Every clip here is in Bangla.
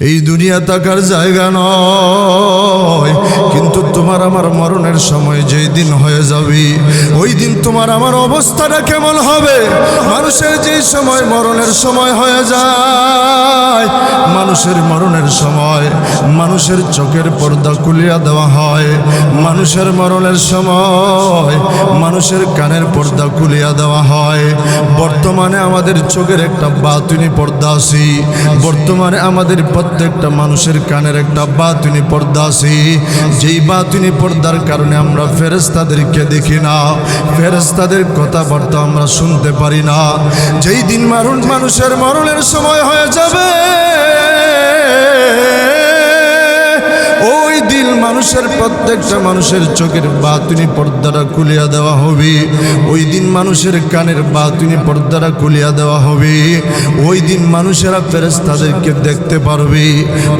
এই দুনিয়া থাকার জায়গা নয়, কিন্তু তোমার আমার মরণের সময় যেই দিন হয়ে যাবে ওই দিন তোমার আমার অবস্থাটা কেমন হবে? মানুষের যেই সময় মরণের সময় হয়ে যায়, মানুষের মরণের সময় মানুষের চোখের পর্দা খুলিয়া দেওয়া হয়, মানুষের মরণের সময় মানুষের কানের পর্দা খুলিয়া দেওয়া হয়। বর্তমানে আমাদের চোখের একটা বাতুনি পর্দা আছে, বর্তমানে আমাদের প্রত্যেকটা মানুষের কানের একটা বাতুনি পর্দা আছে। যেই বাতুনি পর্দার কারণে আমরা ফেরেশতাদেরকে দেখি না, ফেরেশতাদের কথাবার্তা আমরা শুনতে পারি না। যেই দিন মানুষের মরণের সময় হয়ে যাবে ওই দিন মানুষের প্রত্যেকটা মানুষের চোখের বাতুনি পর্দাটা খুলিয়া দেওয়া হবে, ওই দিন মানুষের কানের বাতুনি পর্দাটা খুলিয়া দেওয়া হবে। ওই দিন মানুষেরা ফেরেশতাদেরকে দেখতে পারবে,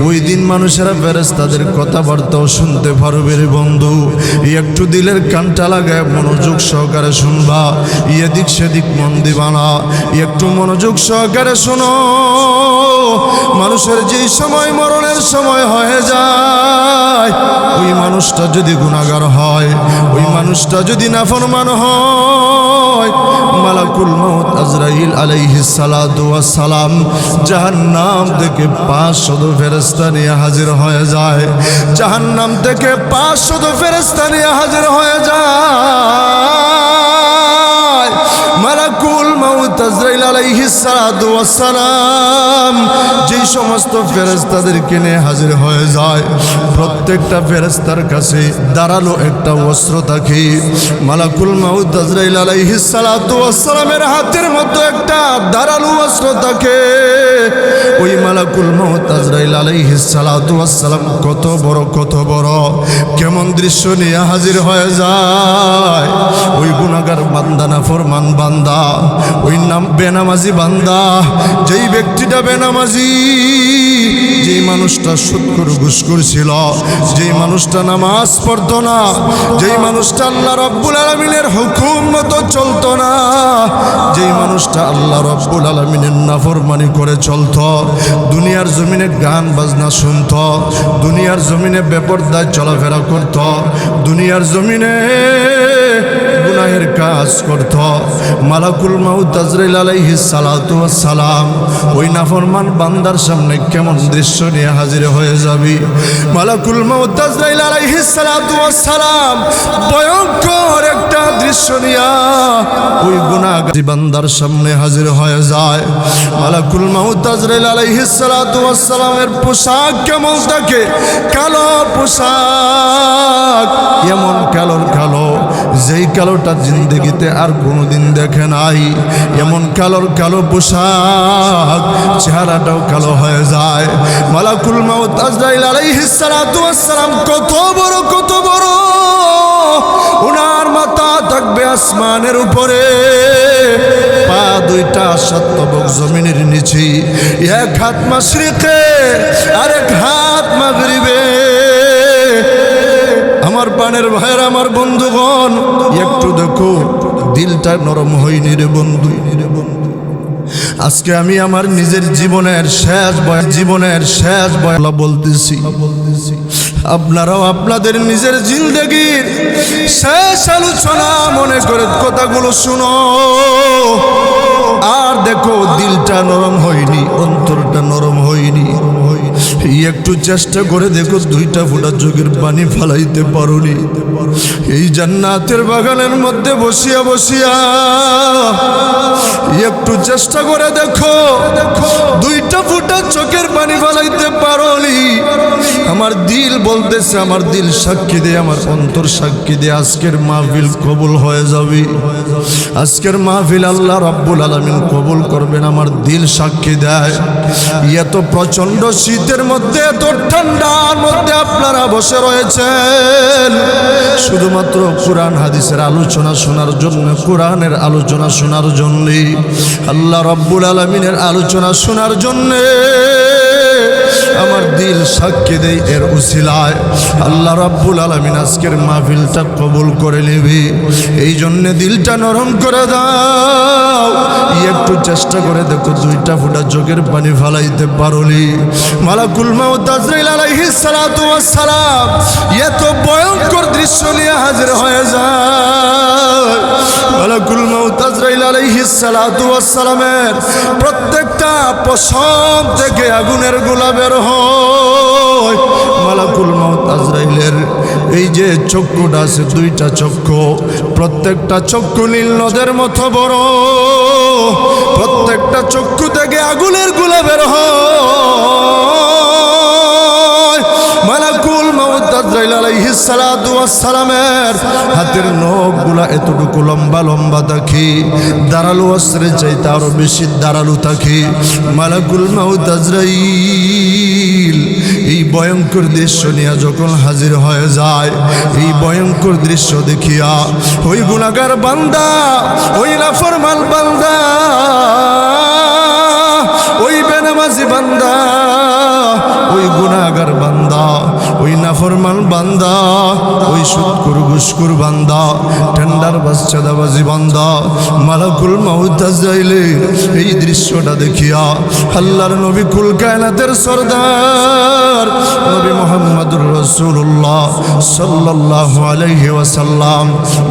ওই দিন মানুষেরা ফেরেশতাদের কথাবার্তাও শুনতে পারবে। রে বন্ধু, একটু দিলের কানটা লাগায় মনোযোগ সহকারে শুনবা, এদিক সেদিক মন দিবা না, একটু মনোযোগ সহকারে শোনো। মানুষের যেই সময় মরণের সময় হয়ে যায়, ওই মানুষটা যদি গুনাহগার হয়, ওই মানুষটা যদি নাফরমান হয়, মালাকুল মউত আজরাইল আলাইহিস সালাতু ওয়াস সালাম জাহান্নাম থেকে 500 ফেরেশতা নিয়ে হাজির হয়ে যায়, জাহান্নাম থেকে 500 ফেরেশতা নিয়ে হাজির হয়ে যায়। মালাকুল মউত আজরাইল আলাইহিস সালাতু ওয়াস সালাম যেই সমস্ত ফেরেশতাদেরকে নিয়ে হাজির হয়ে যায়, প্রত্যেকটা ফেরেশতার কাছে দাঁড়ালো একটা অস্ত্র থাকে। মালাকুল মউত আজরাইল আলাইহিস সালাতু ওয়াস সালামের হাতের মধ্যে একটা দাঁড়ালো অস্ত্র থাকে। ওই মালাকুল মউত আজরাইল আলাইহিস সালাতু ওয়াস সালাম কত বড় কেমন দৃশ্য নিয়ে হাজির হয়ে যায়। ওই গুনাহগার বান্দা, নাফরমান বান্দা, ওই নাম বেনামাজি বান্দা, যেই ব্যক্তিটা বেনামাজি, যেই মানুষটা সুদ করে ঘুষ করছিল, যেই মানুষটা নামাজ পড়তো না, যেই মানুষটা আল্লাহ রাব্বুল আলামিনের হুকুম মতো চলতো না, যেই মানুষটা আল্লাহ রাব্বুল আলামিনের নাফরমানি করে চলতো, দুনিয়ার জমিনে গান বাজনা শুনতো, দুনিয়ার জমিনে বেপরদায় চলাফেরা করত, দুনিয়ার জমিনে গুনাহের কাজ করত, মালাকুল মউত আজরাইল আলাইহিস সালাতু ওয়াস সালাম ওই নাফরমান বান্দার সামনে কেমন দৃশ্য নিয়ে হাজির হয়ে যাবে। মালাকুল মউত আজরাইল আলাইহিস সালাতু ওয়াস সালাম ভয়ঙ্কর একটা দৃশ্য নিয়ে ওই গুনাহগার বান্দার সামনে হাজির হয়ে যায়। মালাকুল মউত আজরাইল আলাইহিস সালাতু ওয়াস সালামের পোশাক কেমন থাকে? কালো পোশাক, এমন কালো যেই কালোটা জিন্দেগিতে আর কোনোদিন দেখে নাই। এমন কালো পোশাক, চেহারাটাও কালো হয়ে যায়। মালাকুল মউত আজরাইল আলাইহিস সালাতু ওয়াস সালাম কত বড়, ওনার মাথা থাকবে আসমানের উপরে, পা দুইটা সাতবক জমিনের নিচে, এক হাত মাশরিকে আর এক হাত মাগরিবে। আমার পানের ভাইয়ের, আমার বন্ধুগণ, একটু দেখো দিলটা নরম হয়নি রে বন্ধু। আজকে আমি আমার নিজের জীবনের শেষ বয়স বলতেছি, আপনারাও আপনাদের নিজের জিন্দেগির শেষ আলোচনা মনে করে কথাগুলো শুনো। আর দেখো দিলটা নরম হয়নি, অন্তরটা নরম হয়নি, একটু চেষ্টা করে দেখো দুইটা ফোঁটা চোখের পানি ফালাইতে পারোনি। এই জান্নাতের বাগানের মধ্যে বসিয়া একটু চেষ্টা করে দেখো দুইটা ফোঁটা চোখের পানি ফালাইতে পারোনি। আমার দিল বলতেছে, আমার দিল সাক্ষী দে, আমার অন্তর সাক্ষী দে, আজকের মাহফিল কবুল হয়ে যাবে, আজকের মাহফিল আল্লাহ রাব্বুল আলামিন কবুল করবেন। আমার দিল সাক্ষী দেয়। এত প্রচন্ড শীতের মধ্যে, এত ঠান্ডার মধ্যে আপনারা বসে রয়েছেন শুধুমাত্র কোরআন হাদিসের আলোচনা শোনার জন্য, কোরআনের আলোচনা শোনার জন্য, আল্লাহ রাব্বুল আলামিনের আলোচনা শোনার জন্য। আমার দিল সাক্ষী দেয় এর উসিলায় আল্লাহ রাব্বুল আলামিন আজকের মাহফিলটা কবুল করে নেবে। এই জন্য দিলটা নরম করে দাও। একটু চেষ্টা করে দেখো, দুইটা ফোঁটা চোখের পানি ফালাইতে পারলি। মালাকুল মাউত আজরাইল আলাইহিস সালাতু ওয়াস সালাম এত ভয়ঙ্কর দৃশ্য নিয়ে হাজির হয়ে যায়। মালাকুল মাউত আজরাইল আলাইহিস সালাতু ওয়াস সালামের প্রত্যেকটা পশম থেকে আগুনের গোলা বের হয়। মালাকুল মাউত আজরাইলের এই যে চক্ষুটা আছে, দুইটা চক্ষু, প্রত্যেকটা চক্ষু নীল নদের মতো বড়। প্রত্যেকটা চক্ষু থেকে আগুনের গোলা বের হয়। মালাকুল মাউত আজরাইল আলাইহিস সালাতু ওয়াস সালামের হাতের নখগুলা এতটুকু লম্বা লম্বা থাকে, দাঁড়ালো অস্ত্রের চাইতে আরো বেশি দাঁড়ালো থাকে। মালাকুল মাউত আজরাইল এই ভয়ঙ্কর দৃশ্য নিয়ে যখন হাজির হয়ে যায়, এই ভয়ঙ্কর দৃশ্য দেখিয়া ওই গুনাহগার বান্দা, ওই নাফরমান বান্দা, ওই বেনামাজি বান্দা, ওই গুনাহগার বান্দা, ওই নাফরমান বান্দা, ওই সুদখোর ঘুষখোর বান্দা, টেন্ডার বাচ্চাদাবাজি বান্দা, মালাকুল মাউত আজরাইলের এই দৃশ্যটা দেখিয়া আল্লাহর নবী কুল কায়নাতের সরদার নবী মুহাম্মদুর রাসূলুল্লাহ সাল্লাল্লাহু আলাইহি ওয়াসাল্লাম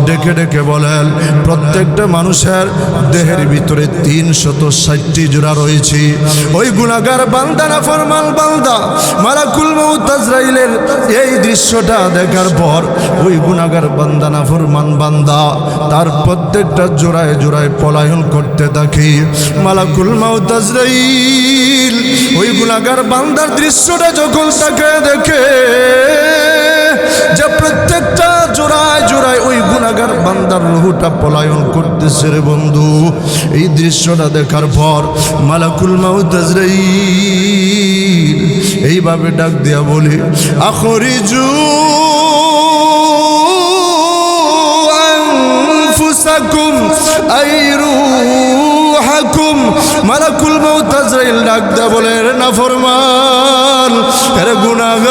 ডেকে ডেকে বলেন, প্রত্যেকটা মানুষের দেহের ভিতরে 360টি জোড়া রয়েছে। ওই গুনাহগার বান্দা, নাফরমান বান্দা, মালাকুল মাউত আজরাইলের এই দৃশ্যটা দেখার পর ওই গুনাহগার বান্দা, নাফরমান বান্দা তার প্রত্যেকটা জোড়ায় জোড়ায় পলায়ন করতে থাকে। মালাকুল মাউত আজরাইল ওই গুনাহগার বান্দার দৃশ্যটা যখন তাকে দেখে যে প্রত্যেকটা জোড়ায় জোড়ায় ওই গুনাহগার বান্দার রূহটা পলায়ন করতেছে রে বন্ধু, এই দৃশ্যটা দেখার পর মালাকুল মাউত আজরাইল এইভাবে ডাক দিয়া বলে, আখরিজু আনফুসাকুম আইরুহাকুম। মালাকুল মাউত আজরাইল ডাক দিয়া বলে, রে নাফরমান, রে গুনাহগার,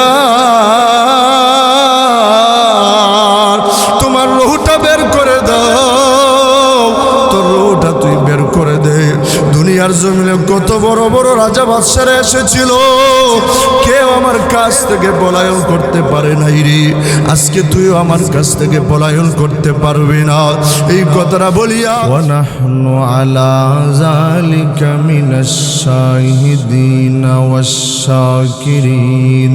তোমার রূহটা বের করে দাও, তোর রূহটা তুই বের করে দে। দুনিয়ার জমিনে কত বড় বড় রাজা বাদশারা এসেছিল, কেউ আমার কাছ থেকে পলায়ন করতে পারে নাই রে, আজকে তুইও আমার কাছ থেকে পলায়ন করতে পারবি না। এই কথাটা বলিয়া ওয়া নাহনু আলা যালিকা মিনাশ শাহিদিন ওয়াশ শাকিরিন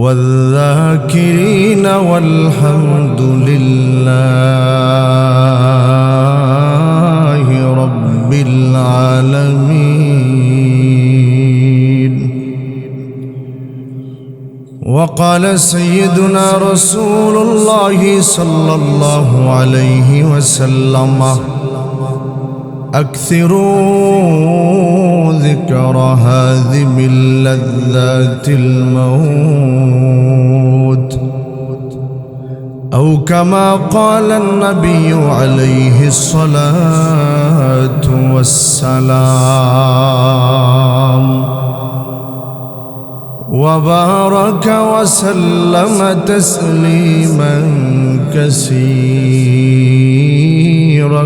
والذاكرين والحمد لله رب العالمين. وقال سيدنا رسول الله صلى الله عليه وسلم أكثروا ذكر هذه اللذات الموت، أو كما قال النبي عليه الصلاة والسلام، وبارك وسلم تسليما كثيرا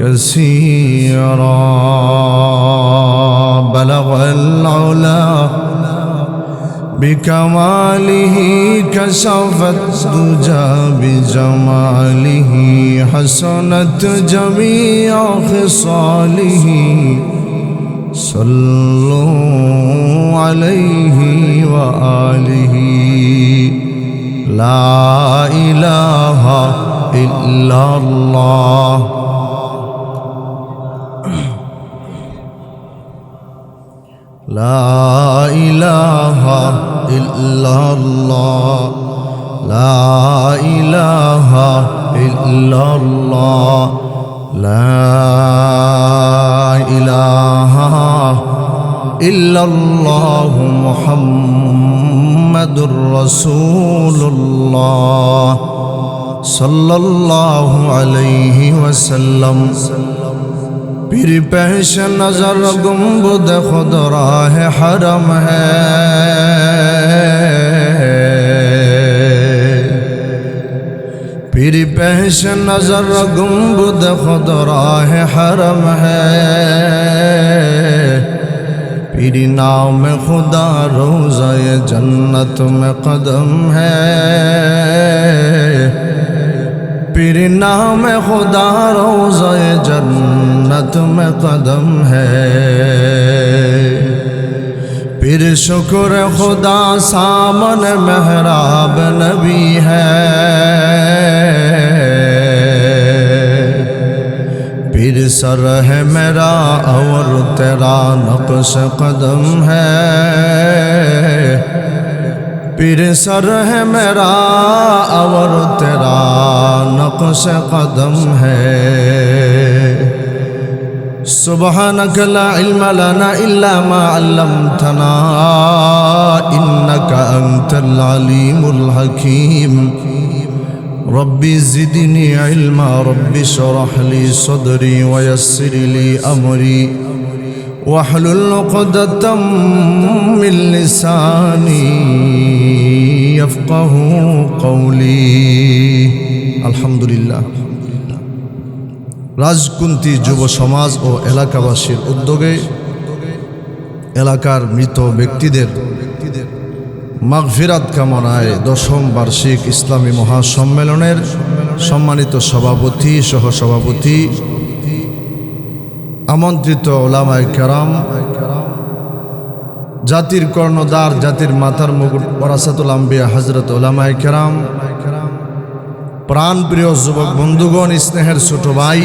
كثيرا. بلغ العلا بكماله، كشف الدجى بجماله، حسنت جميع خصاله، صلوا عليه وآله. لا إله إلا الله. لا إله إلا الله. لا إله إلا الله. لا إله إلا الله محمد رسول الله صلى الله عليه وسلم. पीर पेश नजर गुंबद खुद राह हरम है, पीर पेश नजर गुंबद खुद राह हरम है, पीर नाम खुदा रोज़ाए जन्नत में कदम है, पीर नाम खुदा रोज़ाए जन्नत में कदम है, पीर शुक्र खुदा सामन मेहराब नबी है, पीर सर है मेरा और तेरा नक्श कदम है, पीर सर है मेरा और तेरा नक्श कदम है। सुब्हानक ला इल्म लना इल्ला मा अल्लमतना इन्नका अंतल अलीमुल हकीम। रब्बी ज़िदनी इल्मा रब्बि शरह ली सदरी वयस्सिर ली अमरी वहलुल उक़दतम मिन लिसानी यफ़क़हू क़ौली। আলহামদুলিল্লাহ। রাজকুন্তি যুব সমাজ ও এলাকাবাসীর উদ্যোগে এলাকার মৃত ব্যক্তিদের মাগফিরাত কামনায় ১০ম বার্ষিক ইসলামী মহাসম্মেলনের সম্মানিত সভাপতি সহসভাপতি আমন্ত্রিত ওলামায়ে কেরাম, জাতির কর্ণধার, জাতির মাথার মুকুট ওরাসাতুল আম্বিয়া হযরত ওলামায়ে কেরাম, প্রাণপ্রিয় যুবক বন্ধুগণ, স্নেহের ছোট ভাই,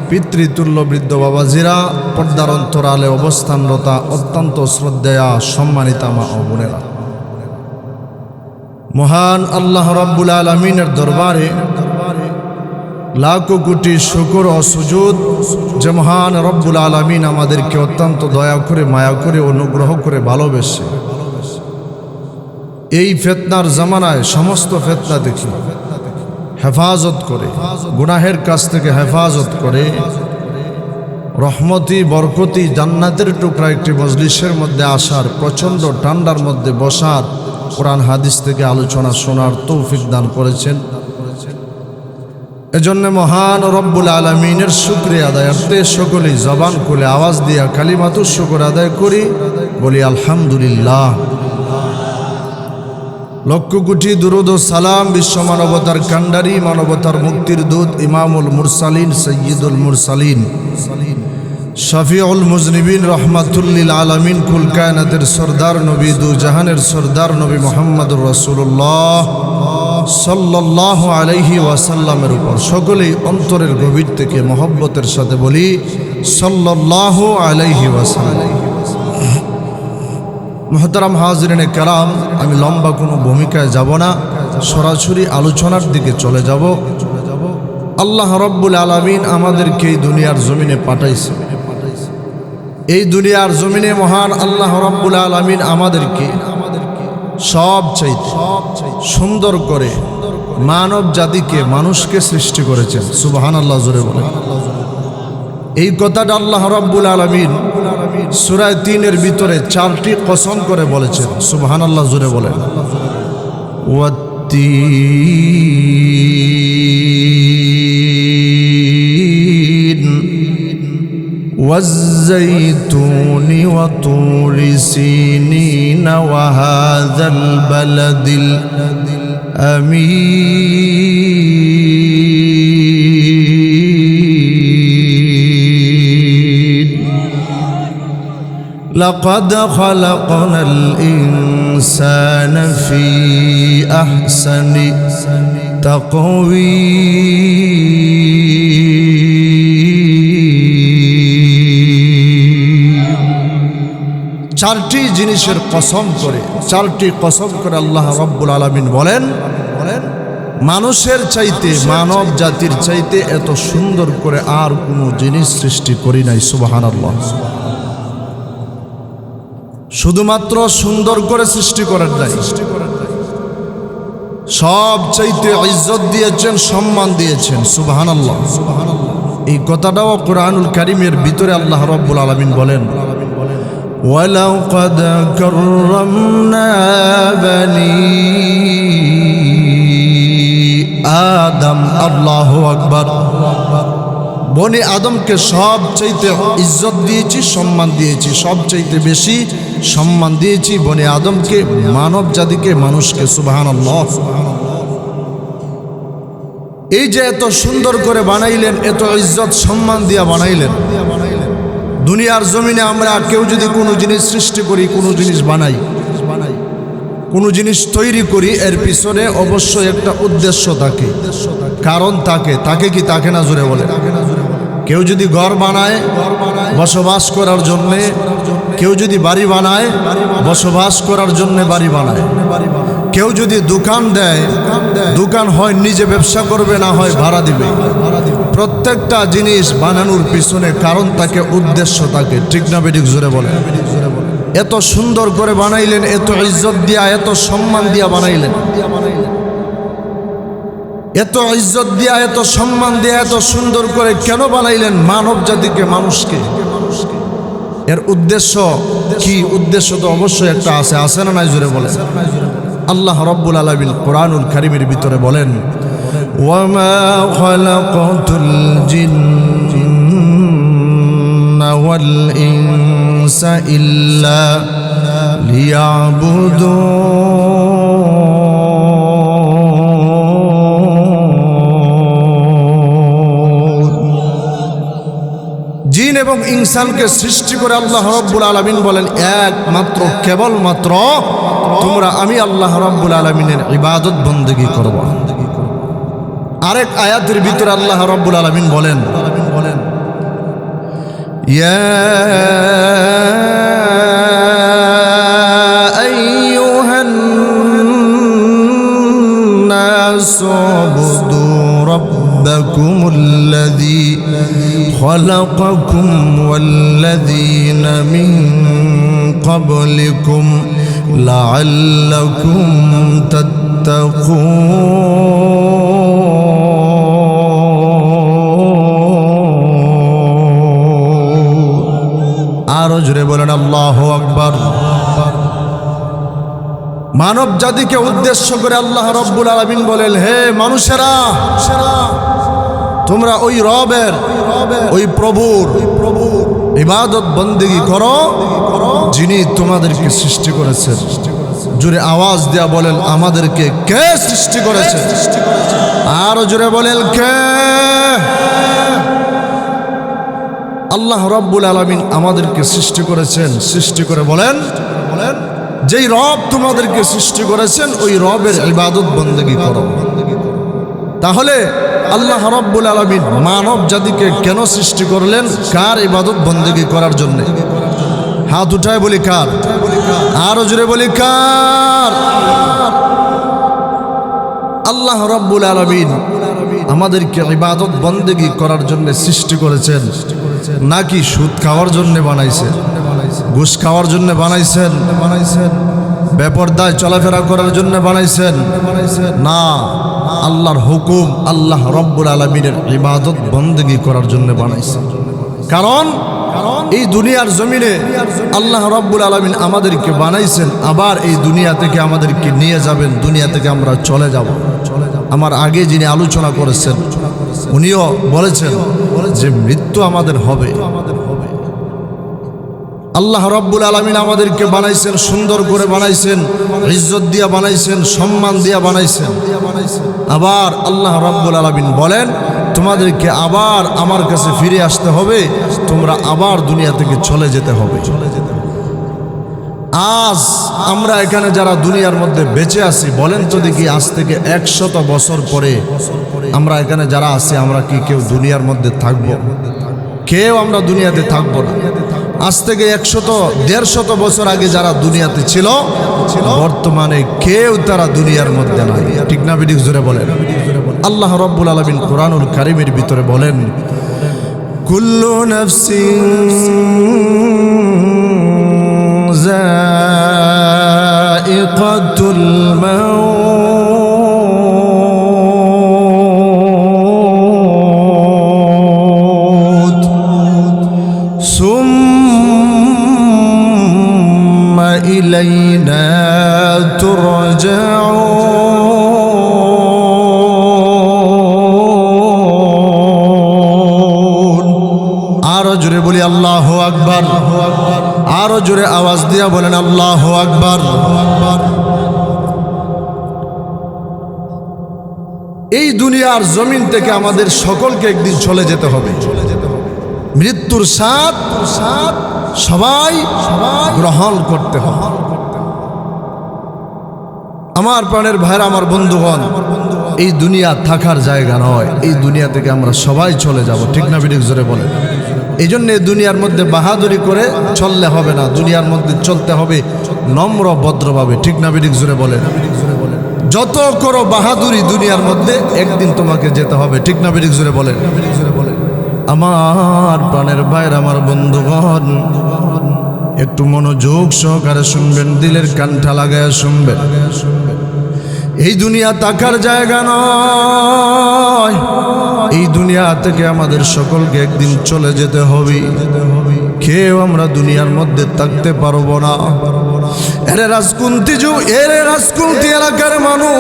পিতৃতুল্য বৃদ্ধ বাবাজিরা, পর্দার অন্তরালে অবস্থানরতা অত্যন্ত শ্রদ্ধেয়া সম্মানিতা মা ও বোনেরা, মহান আল্লাহ রাব্বুল আলামিনের দরবারে লাখো কোটি শুকর ও সুজুদ যে মহান রব্বুল আলামিন আমাদেরকে অত্যন্ত দয়া করে, মায়া করে, অনুগ্রহ করে, ভালোবেসে এই ফিতনার জামানায় সমস্ত ফিতনা থেকে হেফাজত করে, গুনাহের কাছ থেকে হেফাজত করে, রহমতি বরকতি জান্নাতের টুকরা একটি মজলিসের মধ্যে আসার, প্রচণ্ড ঠান্ডার মধ্যে বসার, কোরআন হাদিস থেকে আলোচনা শোনার তৌফিক দান করেছেন। এজন্য মহান রব্বুল আলামিনের শুকরিয়া আদায়ার্থে সকলেই জবান খুলে আওয়াজ দিয়া কালিমাতুশ শুকর আদায় করি, বলি আলহামদুলিল্লাহ। লক্ষ কোটি দুরূদ ও সালাম বিশ্ব মানবতার কান্ডারি, মানবতার মুক্তির দূত, ইমামুল মুরসালিন, সৈয়দুল মুরসালিন, শফিউল মুজনিবিন, রহমাতুল্লিল আলামিন, কুল কায়নাতের সরদার নবী, দু জাহানের সরদার নবী মুহাম্মদুর রাসূলুল্লাহ সাল্লাল্লাহু আলাইহি ওয়াসাল্লামের উপর সকলেই অন্তরের গভীর থেকে মহব্বতের সাথে বলি সাল্লাল্লাহু আলাইহি ওয়াসাল্লাম। মুহতারাম হাজিরিনে কেরাম, আমি লম্বা কোনো ভূমিকায় যাব না, সরাসরি আলোচনার দিকে চলে যাব। আল্লাহ রাব্বুল আলামিন আমাদেরকে এই দুনিয়ার জমিনে পাঠাইছে। এই দুনিয়ার জমিনে মহান আল্লাহ রাব্বুল আলামিন আমাদেরকে সবচাইতে সুন্দর করে মানব জাতিকে, মানুষকে সৃষ্টি করেছেন। সুবহানাল্লাহ, জোরে বলেন। এই কথাটা আল্লাহ রাব্বুল আলামিন সূরা ৩-এর ভিতরে ৪টি কসম করে বলেছেন। সুবহানাল্লাহ, জোরে বলেন। ওয়াত্তিন ওয়াজ্জাইতুনি ওয়া তুরি সিনিন ওয়া হাযাল বালাদিল আমিন। لقد خلقنا الإنسان في أحسن تقويم। চারটি জিনিসের কসম করে, চারটি কসম করে আল্লাহ রাব্বুল আলামিন বলেন, মানুষের চাইতে, মানব জাতির চাইতে এত সুন্দর করে আর কোনো জিনিস সৃষ্টি করি নাই। সুবহানাল্লাহ। শুধুমাত্র সুন্দর করে সৃষ্টি করেন নাই, সব চাইতে ইজ্জত দিয়েছেন, সম্মান দিয়েছেন। সুবহানাল্লাহ। এই কথাটাও কোরআনুল কারীমের ভিতরে আল্লাহ রাব্বুল আলামিন বলেন, ওয়ালাকাদ কাররামনা বানি আদম। আল্লাহু আকবার। বনি আদমকে সবচাইতে ইজ্জত দিয়েছি, সম্মান দিয়েছি, সবচাইতে বেশি সম্মান দিয়েছি বনি আদমকে, মানব জাতিকে, মানুষকে। সুবহানাল্লাহ। এই যে এত সুন্দর করে বানাইলেন, এত ইজ্জত সম্মান দিয়া বানাইলেন, দুনিয়ার জমিনে আমরা কেউ যদি কোনো জিনিস সৃষ্টি করি, কোনো জিনিস বানাই, কোনো জিনিস তৈরি করি, এর পিছনে অবশ্যই একটা উদ্দেশ্য থাকে, কারণ থাকে কি থাকে না? জোরে বলে। কেউ যদি ঘর বানায় বসবাস করার জন্যে, কেউ যদি বাড়ি বানায় বসবাস করার জন্যে বাড়ি বানায়, কেউ যদি দোকান দেয়, দোকান হয় নিজে ব্যবসা করবে, না হয় ভাড়া দিবে। প্রত্যেকটা জিনিস বানানোর পিছনে কারণ থাকে, উদ্দেশ্য থাকে, ঠিক না বেঠিক? জোরে বলে। এত সুন্দর করে বানাইলেন, এত ইজ্জত দিয়া, এত সম্মান দিয়া বানাইলেন, এত ইজ্জত দিয়া, এত সম্মান দিয়া, এত সুন্দর করে কেন বানাইলেন? মানব জাতিকে, মানুষকে। এর উদ্দেশ্য কি? উদ্দেশ্য তো অবশ্যই একটা আছে না নাই? জোরে বলে। আল্লাহ রাব্বুল আলামিন কোরআনুল কারীমের ভিতরে বলেন, ওয়ামা খালাকাতুল জিন্না ওয়াল ইনসা ইল্লা লিয়াবুদুন। জিন এবং ইনসানকে সৃষ্টি করে আল্লাহ রাব্বুল আলামিন বলেন, একমাত্র কেবলমাত্র তোমরা আমি আল্লাহ রাব্বুল আলামিনের ইবাদত বন্দেগী করবা। আরেক আয়াতের ভিতরে আল্লাহ রাব্বুল আলামিন বলেন, ইয়া আইয়ুহান নাসু উবুদু রাব্বাকুমুল্লাযী খালাকাকুম ওয়াল্লাযীনা মিন ক্বাবলিকুম লাআল্লাকুম তাত্তাকুন। আরো জোরে বলেন আল্লাহু আকবার। মানব জাতিকে উদ্দেশ্য করে আল্লাহ রাব্বুল আলামিন বলেন, হে মানুষেরা, তোমরা ওই রবের, ওই প্রভুর ইবাদত বন্দেগী করো যিনি তোমাদেরকে সৃষ্টি করেছেন। জোরে আওয়াজ দেয়া বলেন, আমাদেরকে কে সৃষ্টি করেছে? আরো জোরে বলেন, কে? আল্লাহ রাব্বুল আলামিন আমাদেরকে সৃষ্টি করেছেন। সৃষ্টি করে বলেন, যেই রব তোমাদেরকে সৃষ্টি করেছেন ওই রবের ইবাদত বন্দেগী করো। তাহলে আল্লাহ রাব্বুল আলামিন মানব জাতিকে কেন সৃষ্টি করলেন? কার ইবাদত বন্দেগী করার জন্য? হাত উঠায় বলি কার? আরো জোরে বলি কার? আল্লাহ রাব্বুল আলামিন আমাদেরকে ইবাদত বন্দেগী করার জন্য সৃষ্টি করেছেন, নাকি সুদ খাওয়ার জন্য বানাইছেন? ঘুষ খাওয়ার জন্য বানাইছেন? বেপরদায় চলাফেরা করার জন্য বানাইছেন? না, আল্লাহর হুকুম, আল্লাহ রাব্বুল আলামিনের ইবাদত বন্দেগী করার জন্য বানাইছেন। কারণ এই দুনিয়ার জমিনে আল্লাহ রাব্বুল আলামিন আমাদেরকে বানাইছেন, আবার এই দুনিয়া থেকে আমাদেরকে নিয়ে যাবেন, দুনিয়া থেকে আমরা চলে যাব। আমার আগে যিনি আলোচনা করেছেন উনিও বলেছেন যে মৃত্যু আমাদের হবে। আল্লাহ রাব্বুল আলামিন আমাদেরকে বানাইছেন, সুন্দর করে বানাইছেন, ইজ্জত দিয়া বানাইছেন, সম্মান দিয়া বানাইছেন। আবার আল্লাহ রাব্বুল আলামিন বলেন, তোমাদেরকে আবার আমার কাছে ফিরে আসতে হবে, তোমরা আবার দুনিয়া থেকে চলে যেতে হবে। আজ আমরা এখানে যারা দুনিয়ার মধ্যে বেঁচে আছি, বলেন তো দেখি, আজ থেকে 100 বছর পরে আমরা এখানে যারা আছি, আমরা কি কেউ দুনিয়ার মধ্যে থাকবো? কেউ আমরা দুনিয়াতে থাকবো না। আজ থেকে 100-150 বছর আগে যারা দুনিয়াতে ছিল, বর্তমানে কেউ তারা দুনিয়ার মধ্যে নাই, ঠিক না বেঠিক? জোরে বলেন। আল্লাহ রাব্বুল আলামিন কোরআনুল কারীমের ভিতরে বলেন, কুল্লু নাফসিন যায়িকাতুল মাউত ইলাইনা তুরজাউন। আরো জোরে বলি আল্লাহু আকবার। আরো জোরে আওয়াজ দিয়া বলেন আল্লাহু আকবার। এই দুনিয়ার জমিন থেকে আমাদের সকলকে একদিন চলে যেতে হবে। মৃত্যুর স্বাদ সবাই গ্রহণ করতে হবে। আমার প্রাণের ভাইরা, আমার বন্ধুগণ, এই দুনিয়া থাকার জায়গা নয়। এই দুনিয়া থেকে আমরা সবাই চলে যাব, ঠিক না বিডিক জোরে বলে। এই জন্য দুনিয়ার মধ্যে বাহাদুরি করে চললে হবে না, দুনিয়ার মধ্যে চলতে হবে নম্র ভদ্রভাবে, ঠিক না বিডিক জোরে বলে। যত করো বাহাদুরি দুনিয়ার মধ্যে, একদিন তোমাকে যেতে হবে, ঠিক না বিডিক জোরে বলে। আমার প্রাণের ভাইরা, আমার বন্ধুগণ, একটু মনোযোগ সহকারে শুনবেন, দিলের কানটা লাগায় শুনবেন। এই দুনিয়া থাকার জায়গা নয়। এই দুনিয়া থেকে আমাদের সকলকে একদিন চলে যেতে হবে। কেউ আমরা দুনিয়ার মধ্যে থাকতে পারবো না। এরে রাজকুন্তি এলাকার মানুষ,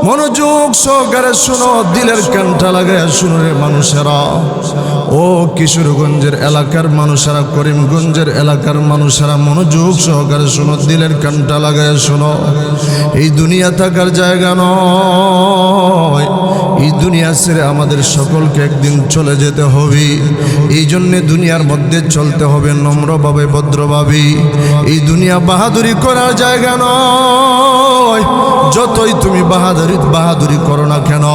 মনোযোগ সহকারে শুনো, দিলের কানটা লাগায় শুনো রে মানুষেরা। ও কিশোরগঞ্জের এলাকার মানুষেরা, করিমগঞ্জের এলাকার মানুষেরা, মনোযোগ সহকারে শুনো, দিলের কানটা লাগায় শুনো। এই দুনিয়া থাকার জায়গা নয়। এই দুনিয়া ছেড়ে আমাদের সকলকে একদিন চলে যেতে হবে। এই জন্যে দুনিয়ার মধ্যে চলতে হবে নম্রভাবে, ভদ্রভাবে। এই দুনিয়া বাহাদুরি করার জায়গা নয়। যতই তুমি বাহাদুরি করো না কেন,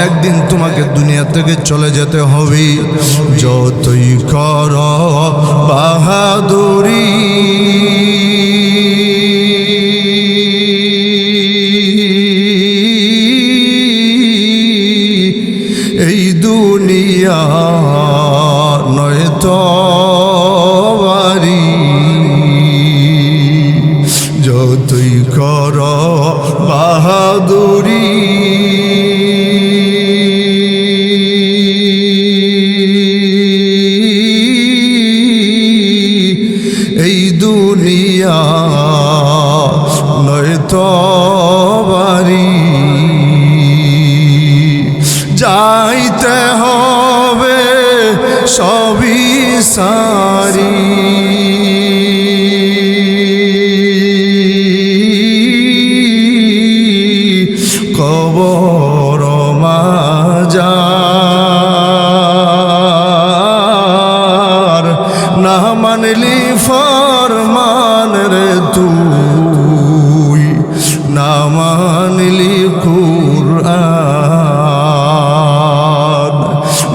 একদিন তোমাকে দুনিয়া থেকে চলে যেতে হবে। যতই করো বাহাদুরি, এই দুনিয়া নয় তো বাড়ি। যতই কর বাহাদুরি, এই দুনিয়া নয় তো বাড়ি। যাইতে হবে সবই সারি, কবর মাজার। না মানলি ফরমান রে তুই, না মানলি কুরআন,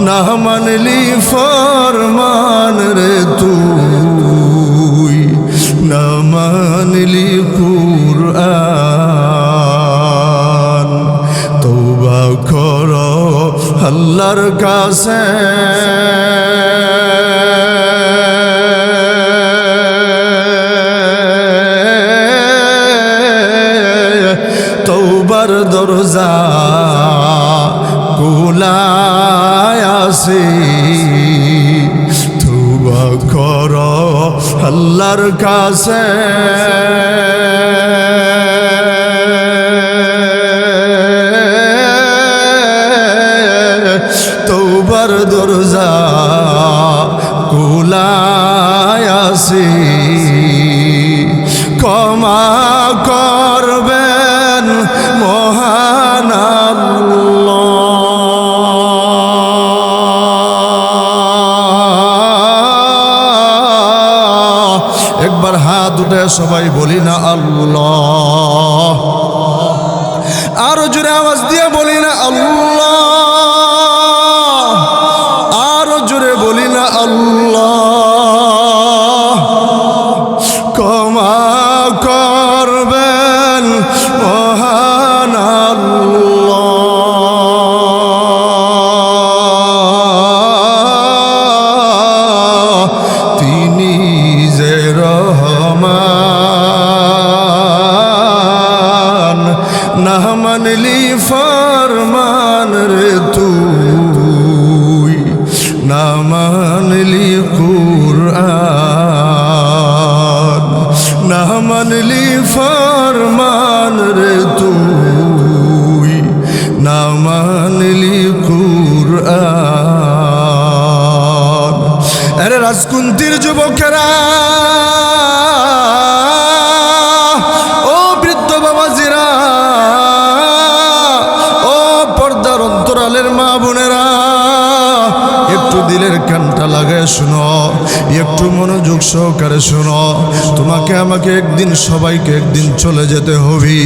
না মানলি ফরমান রে তুই, না মানলি কুরআন। তওবা করো আল্লাহর কাছে, তওবার দরজা খোলাই আছে। তওবা করো আল্লাহর কাছে, তওবার দরজা খোলাই আছে। ক্ষমা করবেন মহান আল্লাহ। একবার হাত উঠে সবাই বলি না আল্লাহ। আরো জোরে আওয়াজ দিয়ে বলি না আল্লাহ। আরো জোরে বলি না আল্লাহ। ক্ষমা করবেন মহান আল্লাহ। তিনি যে রহমান, না মানলি ফরমান না মানলি কুরআন, না মানলি ফরমান রে তুই, না মানলি কুরআন। আরে রাজকুন্তির যুবকেরা, ও বৃদ্ধ বাবাজিরা, ও পর্দার অন্তরালের মা বোনেরা, একটু দিলের কানটা লাগায় শুনো, একটু মনোযোগ সহকারে শুনো। তোমাকে আমাকে একদিন, সবাইকে একদিন চলে যেতে হবে।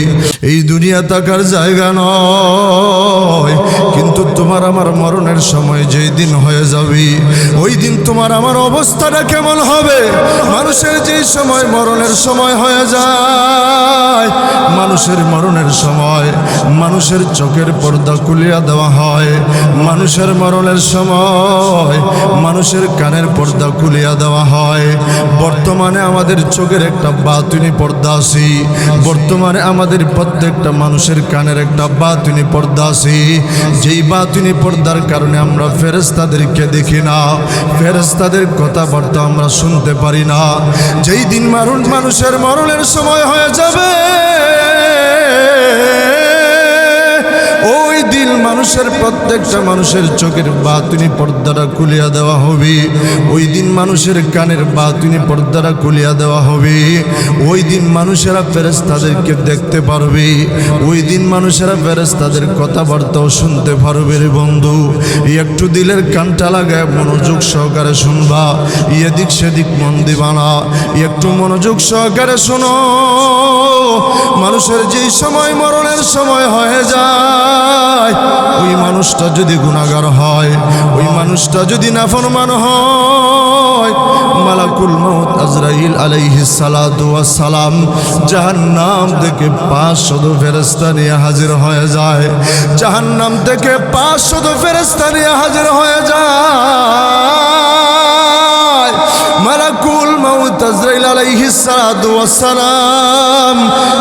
এই দুনিয়া থাকার জায়গা নয়, কিন্তু তোমার আমার মরণের সময় যেই দিন হয়ে যাবে, ওই দিন তোমার আমার অবস্থাটা কেমন হবে? মানুষের যেই সময় মরণের সময় হয়ে যায়, মানুষের মরণের সময় মানুষের চোখের পর্দা খুলিয়া দেওয়া হয়, মানুষের মরণের সময় মানুষের কানের পর্দা খুলিয়া দেওয়া হয়। বর্তমানে আমাদের চোখের একটা বাতুনি পর্দা আছে, বর্তমানে আমাদের প্রত্যেকটা মানুষের কানের একটা বাতুনি পর্দা আছে। যেই বাতুনি পর্দার কারণে আমরা ফেরেশতাদেরকে দেখি না, ফেরেশতাদের কথাবার্তা আমরা শুনতে পারি না। যেই দিন মানুষের মরণের সময় হয়ে যাবে, ওই দিন মানুষের প্রত্যেকটা মানুষের চোখের বাতুনি পর্দাটা খুলিয়া দেওয়া হবে, ওই দিন মানুষের কানের বাতুনি পর্দাটা খুলিয়া দেওয়া হবে। ওই দিন মানুষেরা ফেরেশতাদেরকে দেখতে পারবে, ওই দিন মানুষেরা ফেরেশতাদের কথাবার্তাও শুনতে পারবে। রে বন্ধু, একটু দিলের কানটা লাগায় মনোযোগ সহকারে শুনবা, এদিক সেদিক মন দিবা না, একটু মনোযোগ সহকারে শোনো। মানুষের যেই সময় মরণের সময় হয়ে যায়, ওই মানুষটা যদি গুনাহগার হয়, ওই মানুষটা যদি নাফরমান হয়, মালাকুল মউত আজরাইল আলাইহিস সালাতু ওয়াস সালাম জাহান্নাম থেকে 500 ফেরেশতা নিয়ে হাজির হয়ে যায়, জাহান্নাম থেকে 500 ফেরেশতা নিয়ে হাজির হয়ে যায়। মালাকুল মউত আজরাইল আলাইহিস সালাতু ওয়াস সালাম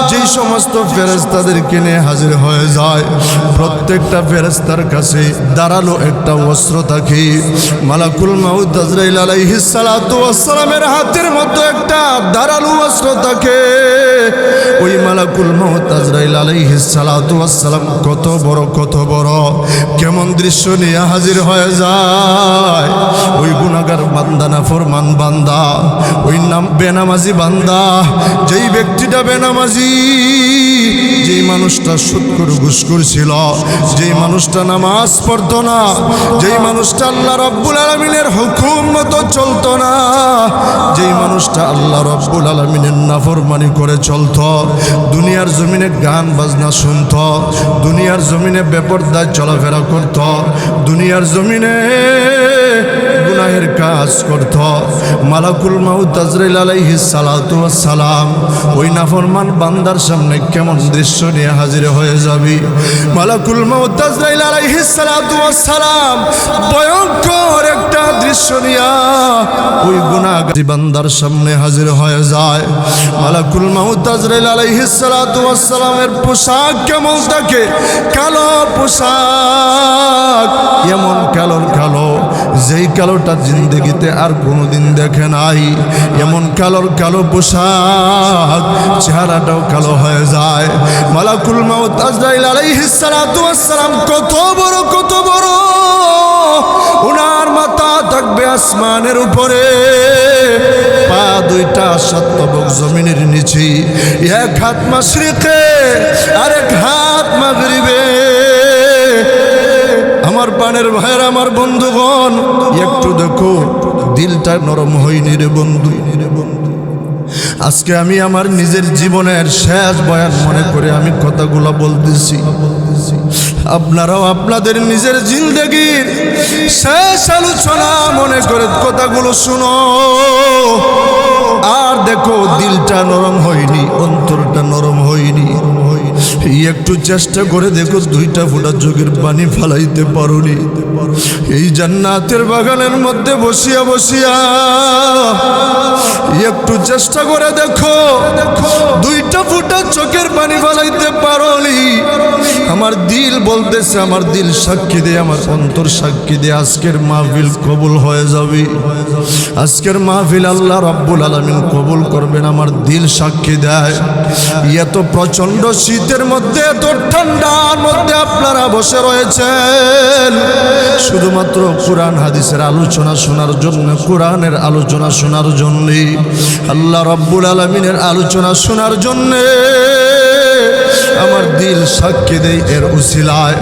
যেই সমস্ত ফেরেশতাদেরকে নিয়ে হাজির হয়ে যায়, প্রত্যেকটা ফেরেশতার কাছে দাঁড়ালো একটা অস্ত্র থাকে। মালাকুল মউত আজরাইল আলাইহিস সালাতু ওয়াস সালামের হাতের মধ্যে একটা দাঁড়ালো অস্ত্র থাকে। ওই মালাকুল মউত আজরাইল আলাইহিস সালাতু ওয়াস সালাম কত বড় কেমন দৃশ্য নিয়ে হাজির হয়ে যায়। ওই গুনাহগার বান্দা, নাফরমান বান্দা, ওই নাম বেনামাজি বান্দা, যেই ব্যক্তিটা বেনামাজি, যেই মানুষটা সুদখোর ঘুষখোর ছিল, যেই মানুষটা নামাজ পড়তো না, যেই মানুষটা আল্লাহ রাব্বুল আলামিনের হুকুম মতো চলতো না, যেই মানুষটা আল্লাহ রাব্বুল আলামিনের নাফরমানি করে চলতো, দুনিয়ার জমিনে গান বাজনা শুনতো, দুনিয়ার জমিনে বেপরদায় চলাফেরা করত, দুনিয়ার জমিনে গুনাহের কাজ করত, মালাকুল মউত আজরাইল আলাইহিস সালাতু ওয়াস সালাম ওই নাফরমান বান্দার সামনে কেমন দৃশ্য নিয়ে হাজির হয়ে যাবে। মালাকুল মউত আজরাইল আলাইহিস সালাতু ওয়াস সালাম ভয়ঙ্কর একটা দৃশ্য নিয়ে ওই গুনাহগার বান্দার সামনে হাজির হয়ে যায়। মালাকুল মউত আজরাইল আলাইহিস সালাতু ওয়াস সালামের পোশাক কেমন থাকে? কালো পোশাক, এমন কালো যেই কালোটা জিন্দেগিতে আর কোনোদিন দেখে নাই। এমন কালো পোশাক, চেহারাটাও কালো হয়ে যায়। মালাকুল মউত আজরাইল আলাইহিস সালাতু ওয়াস সালাম কত বড়, ওনার মাথা থাকবে আসমানের উপরে, পা দুইটা 7 তবক জমিনের নিচে, এক হাত মাশরিকে আর এক হাত মাগরিবে। আমার পানের ভাইয়ের, আমার বন্ধুগণ, একটু দেখো দিলটা নরম হয়নি রে বন্ধু। আজকে আমি আমার নিজের জীবনের শেষ বয়ান মনে করে আমি কথাগুলো বলতেছি। আপনারাও আপনাদের নিজের জিন্দেগির শেষ আলোচনা মনে করে কথাগুলো শুনো। আর দেখো দিলটা নরম হয়নি, অন্তরটা নরম হয়নি। একটু চেষ্টা করে দেখো, 2টা ফোঁটা চোখের পানি ফালাইতে পারোনি? এই জান্নাতের বাগানের মধ্যে বসিয়া বসিয়া একটু চেষ্টা করে দেখো, 2টা ফোঁটা চোখের পানি ফালাইতে পারোনি? আমার দিল বলতেছে, আমার দিল সাক্ষী দে, আমার অন্তর সাক্ষী দে, আজকের মাহফিল কবুল হয়ে যাবে। আজকের মাহফিল আল্লাহ রাব্বুল আলামিন কবুল করবেন, আমার দিল সাক্ষী দেয়। এত প্রচন্ড শীতের মধ্যে, এত ঠান্ডার মধ্যে আপনারা বসে রয়েছেন শুধুমাত্র কোরআন হাদিসের আলোচনা শোনার জন্য, কোরআনের আলোচনা শোনার জন্য, আল্লাহ রাব্বুল আলামিনের আলোচনা শোনার জন্য। আমার দিল সাক্ষী দেয়, এর উসিলায়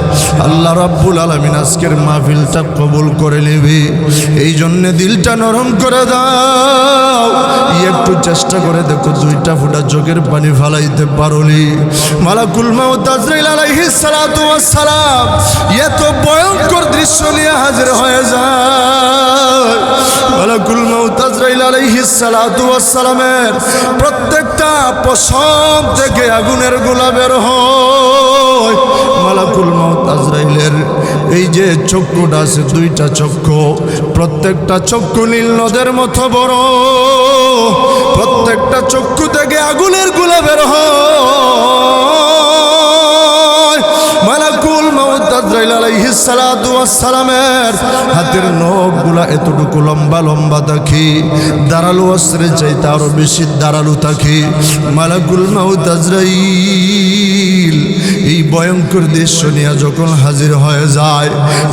আল্লাহ রাব্বুল আলামিন আজকের মাহফিলটা কবুল করে নেবে। এই জন্য দিলটা নরম করে দাও, একটু চেষ্টা করে দেখো, 2টা ফোঁটা চোখের পানি ফালাইতে পারোনি? মালাকুল মাউত আজরাইল আলাইহিস সালাতু ওয়াস সালাম এত ভয়ঙ্কর দৃশ্য নিয়ে হাজির হয়ে যায়। মালাকুল মাউত আজরাইল আলাইহিস সালাতু ওয়াস সালামের প্রত্যেকটা পশম থেকে আগুনের গোলা বের হয়। মালাকুল মাউত আজরাইলের এই যে চক্ষুটা আছে, 2টা চক্ষু, প্রত্যেকটা চক্ষু নীল নদের মতো বড়, প্রত্যেকটা চক্ষু থেকে আগুনের গোলা বের হয়। মালাকুল মাউত আজরাইল আলাইহিস সালাতু ওয়াস সালামের হাতের নখগুলা এতটুকু লম্বা লম্বা থাকে, দাঁড়ালো অস্ত্রের চাইতে আরো বেশি দাঁড়ালো থাকে। মালাকুল মাউত আজরাইল এই ভয়ঙ্কর দৃশ্য নিয়ে যখন হাজির হয়ে যায়,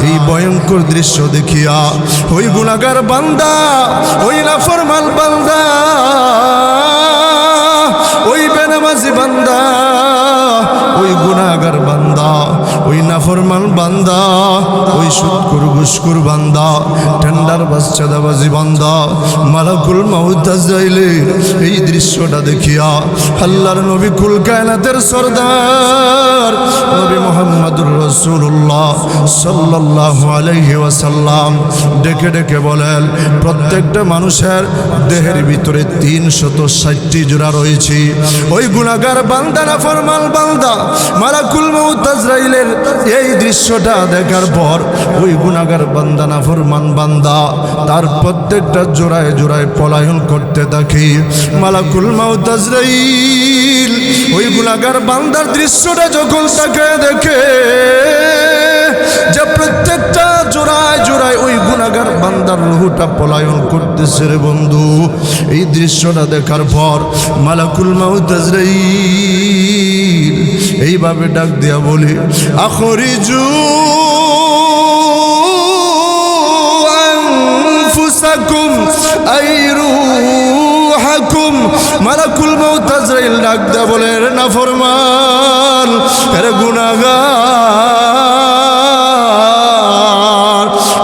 এই ভয়ঙ্কর দৃশ্য দেখিয়া ওই গুনাহগার বান্দা, ওই নাফরমান বান্দা, ওই বেনামাজি বান্দা, ওই গুনাহগার বান্দা, ওই নাফরমান বান্দা, ওই সুদখোর ঘুষখোর বান্দা, টেন্ডার বাচ্চাদাবাজি বান্দা, মালাকুল মাউত আজরাইলের এই দৃশ্যটা দেখিয়া আল্লাহর নবী কুল কায়নাতের সরদার নবী মুহাম্মদুর রাসূলুল্লাহ সাল্লাল্লাহু আলাইহি ওয়াসাল্লাম ডেকে ডেকে বলেন, প্রত্যেকটা মানুষের দেহের ভিতরে 360টি জোড়া রয়েছে। ওই গুনাহগার বান্দা, নাফরমান বান্দা, মালাকুল মাউত আজরাইলের এই দৃশ্যটা দেখার পর ওই গুনাহগার বান্দা, নাফরমান বান্দা তার প্রত্যেকটা জোড়ায় জোড়ায় পলায়ন করতে থাকে। মালাকুল মাউত আজরাইল ওই গুনাহগার বান্দার দৃশ্যটা যখন তাকে দেখে, যে প্রত্যেকটা জোড়ায় জোড়ায় ওই গুনাহগার বান্দার রূহটা পলায়ন করতেছে রে বন্ধু, এই দৃশ্যটা দেখার পর মালাকুল মাউত আজরাইল এইভাবে ডাক দিয়া বলে, আখরিজু আনফুসাকুম আইরুহাকুম। মালাকুল মাউত আজরাইল ডাক দিয়া বলে, রে নাফরমান, রে গুনাহগার,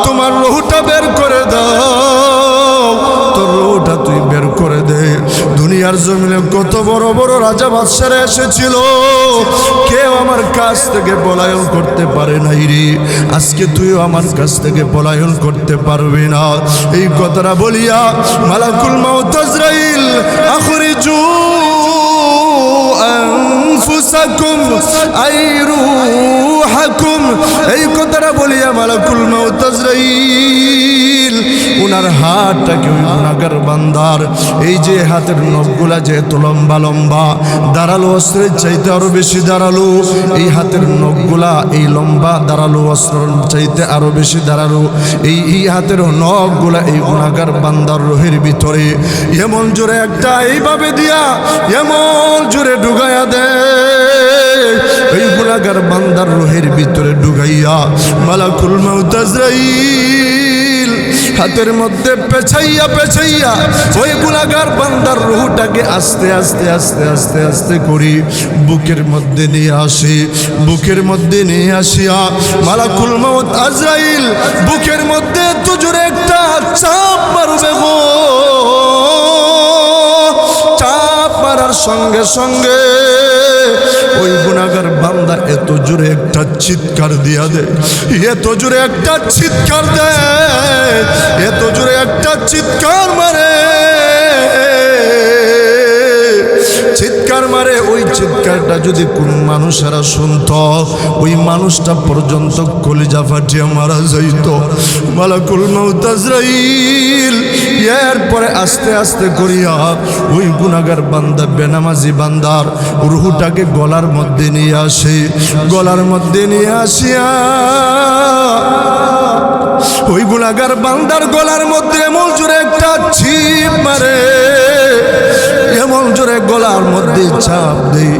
তোমার রূহটা বের করে দাও, তোর রূহটা তুই বের করে দে। দুনিয়ার জমিনে কত বড় বড় রাজা বাদশারা এসেছিল, কেউ আমার কাছ থেকে পলায়ন করতে পারে নাই রে, আজকে তুইও আমার কাছ থেকে পলায়ন করতে পারবি না। এই কথাটা বলিয়া মালাকুল মাউত আজরাইল আখরিজু আনফুসাকুম আইরুহাকুম, এই কথাটা বলিয়া মালাকুল মাউত আজরাইল উনার হাতটাকে ওই গুনাহগার বান্দার এই যে হাতের নখগুলা যেহেতু লম্বা লম্বা, দাঁড়ালো অস্ত্রের চাইতে আরো বেশি দাঁড়ালো, এই হাতের নখগুলা এই লম্বা দাঁড়ালো অস্ত্রের চাইতে আরো বেশি দাঁড়ালো, এই হাতের নখগুলা এই গুনাহগার বান্দার রোহের ভিতরে এমন জোরে একটা এইভাবে দিয়া এমন জোরে ঢুকাইয়া দেয়, এই গুনাহগার বান্দার রোহের ভিতরে ঢুকাইয়া মালাকুল মাউত আজরাইল হাতের মধ্যে পেছাইয়া পেছাইয়া ওই গুনাহগার বান্দার রূহটাকে আস্তে আস্তে আস্তে আস্তে আস্তে করে বুকের মধ্যে নিয়ে আসে। বুকের মধ্যে নিয়ে আসিয়া মালাকুল মাউত আজরাইল বুকের মধ্যে এত জোরে একটা চাপ মারবে গো, চাপ মারার সঙ্গে সঙ্গে ওই গুনাহগার বান্দা এত জোরে একটা চিৎকার দিয়া দেয়, এত জোরে একটা চিৎকার দেয়, এত জোরে একটা চিৎকার মারে, চিৎকার মারে। ওই চিৎকার চিৎকারটা যদি কোন মানুষেরা শুনত, ওই মানুষটা পর্যন্ত কলিজা ফাটিয়ে মারা যাইত। মালাকুল মউত আজরাইল এরপরে আস্তে আস্তে করিয়া ওই গুনাহগার বান্দা, বেনামাজি বান্দার রূহটাকে গলার মধ্যে নিয়ে আসে। গলার মধ্যে নিয়ে আসিয়া ওই গুনাহগার বান্দার গলার মধ্যে এমন জোরে একটা ছিপ মারে, এমন জোরে গলার মধ্যে চাপ দেয়।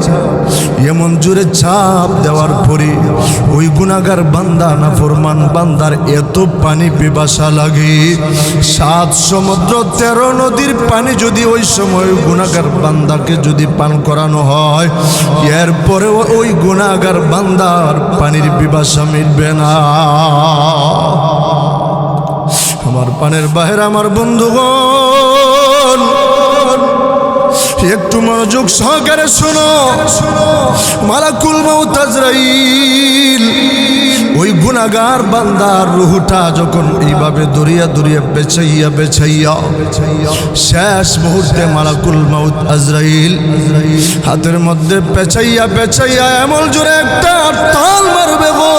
এমন জোরে চাপ দেওয়ার পরে ওই গুনাহগার বান্দা, নাফরমান বান্দার এত পানি পিপাসা লাগে, 7 সমুদ্র 13 নদীর পানি যদি ওই সময় গুনাহগার বান্দাকে যদি পান করানো হয়, এরপরেও ওই গুনাহগার বান্দার পানির পিপাসা মিটবে না। আমার পানের বাহির আমার বন্ধুগণ, একটু মনোযোগ সহকারে শোনো। মালাকুল মউত আজরাইল ওই গুনাহগার বান্দার রূহটা যখন এইভাবে দরিয়া দরিয়া বেছাইয়া বেছাইয়া শেষ মুহূর্তে মালাকুল মউত আজরাইল হাতের মধ্যে পেছাইয়া পেছাইয়া এমন জোরে একটা টান মারবে গো।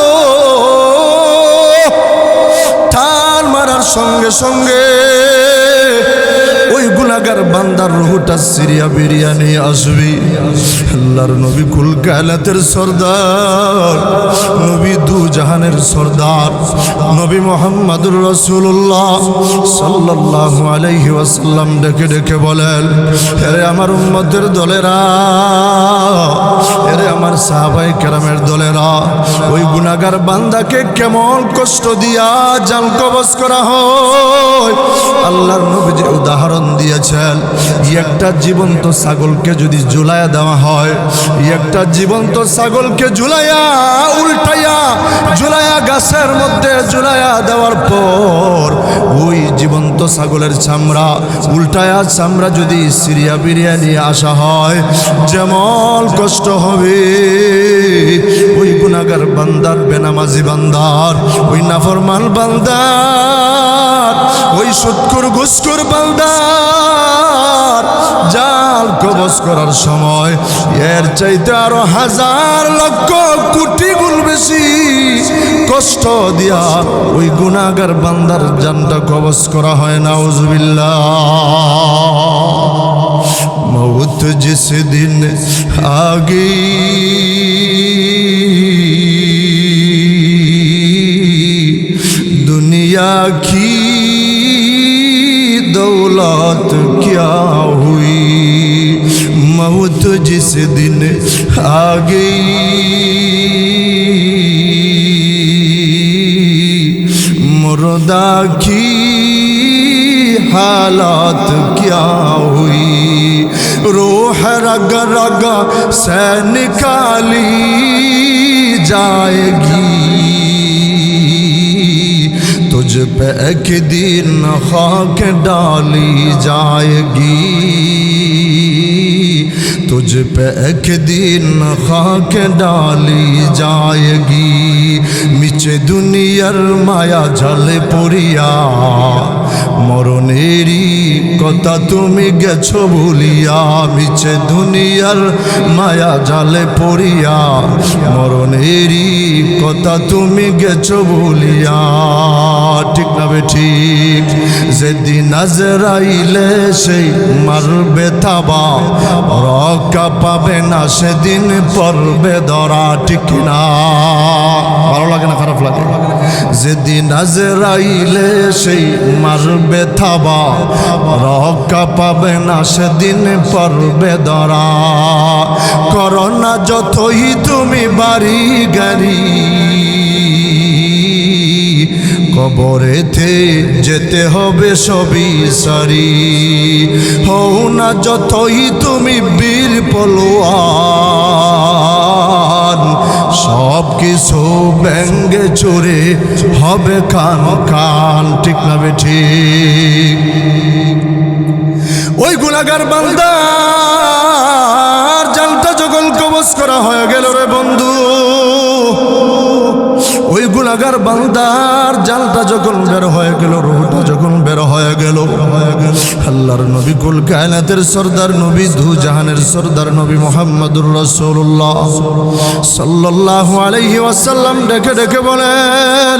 টান মারার সঙ্গে সঙ্গে ওই গুনাহগার বান্দার রূহটা সিরিয়া বেরিয়া নিয়ে আসবে। আল্লাহর নবী কুল কায়নাতের সরদার, নবী দু জাহানের সরদার, নবী মুহাম্মদুর রাসূলুল্লাহ সাল্লাল্লাহু আলাইহি ওয়াসাল্লাম ডেকে ডেকে বলেন, আরে আমার উম্মতের দলেরা, আরে আমার সাহাবায়ে কেরামের দলেরা, ওই গুনাহগার বান্দাকে কেমন কষ্ট দিয়া জান কবজ করা হয়। আল্লাহর নবী যে উদাহরণ দিয়েছেন, একটা জীবন্ত ছাগলকে যদি ঝুলাইয়া দেওয়া হয়, একটা জীবন্ত ছাগলকে ঝুলাইয়া উল্টাইয়া ঝুলাইয়া গাছের মধ্যে ঝুলাইয়া দেওয়ার পর ওই জীবন্ত ছাগলের চামড়া উল্টায়া চামড়া যদি সিরিয়া বিরিয়া নিয়ে আসা হয়, যেমন কষ্ট হবে ওই গুনাহগার বান্দার, বেনামাজি বান্দার, ওই নাফরমান বান্দার, ওই সুৎখোর ঘুষখোর বান্দার জাল কবজ করার সময় এর চাইতে আরো 1000 লক্ষ কোটি গুণ বেশি কষ্ট দিয়া ওই গুনাহগার বান্দার জানটা কবজ করা হয়। নাউজুবিল্লাহ। মৌত জিস দিন আগে दुनिया की दौलत क्या हुई, मौत जिस दिन आ गई, मुर्दा की हालत क्या हुई, रूह रग रग से निकाली जाएगी, तुझ पे एक दिन खाक डाली जाएगी, तुझ पे एक दिन खाक डाली जाएगी, मिचे दुनियार माया झाले पड़िया, মরণেরই কথা তুমি গেছো ভুলিয়া, মিছে দুনিয়ার মায়া জালে পড়িয়া, মরণেরই কথা তুমি গেছো ভুলিয়া। ঠিক না বেঠিক? যেদিন আজরাইলে সেই মারবে থাবা, রক্ষা পাবে না সেদিন পড়বে ধরা। ঠিক না? ভালো লাগে না খারাপ লাগে? যেদিন আজরাইলে সেই মারবে থাবা, রক্ষা পাবে না সেদিন পড়বে ধরা। করোনা যতই তুমি বাড়ি গাড়ি, কবরেতে যেতে হবে সবই সারি। হও না যতই তুমি বীর পলোয়ান, সব কিছু ব্যাঙ্গে চড়ে হবে কান কান। ঠিক না বেঠিক? ওই গুনাহগার বান্দার জানটা যখন কবজ করা হয়ে গেল রে বন্ধু, ওই গুনাহগার গুনাহগার বান্দার জানটা যখন বের হয়ে গেল, রূহটা যখন বের হয়ে গেল, আল্লাহর নবী কুল কায়নাতের সরদার নবী, দু জাহানের সরদার নবী মুহাম্মদুর রাসূলুল্লাহ সাল্লাল্লাহু আলাইহি ওয়াসাল্লাম ডেকে ডেকে বলেন,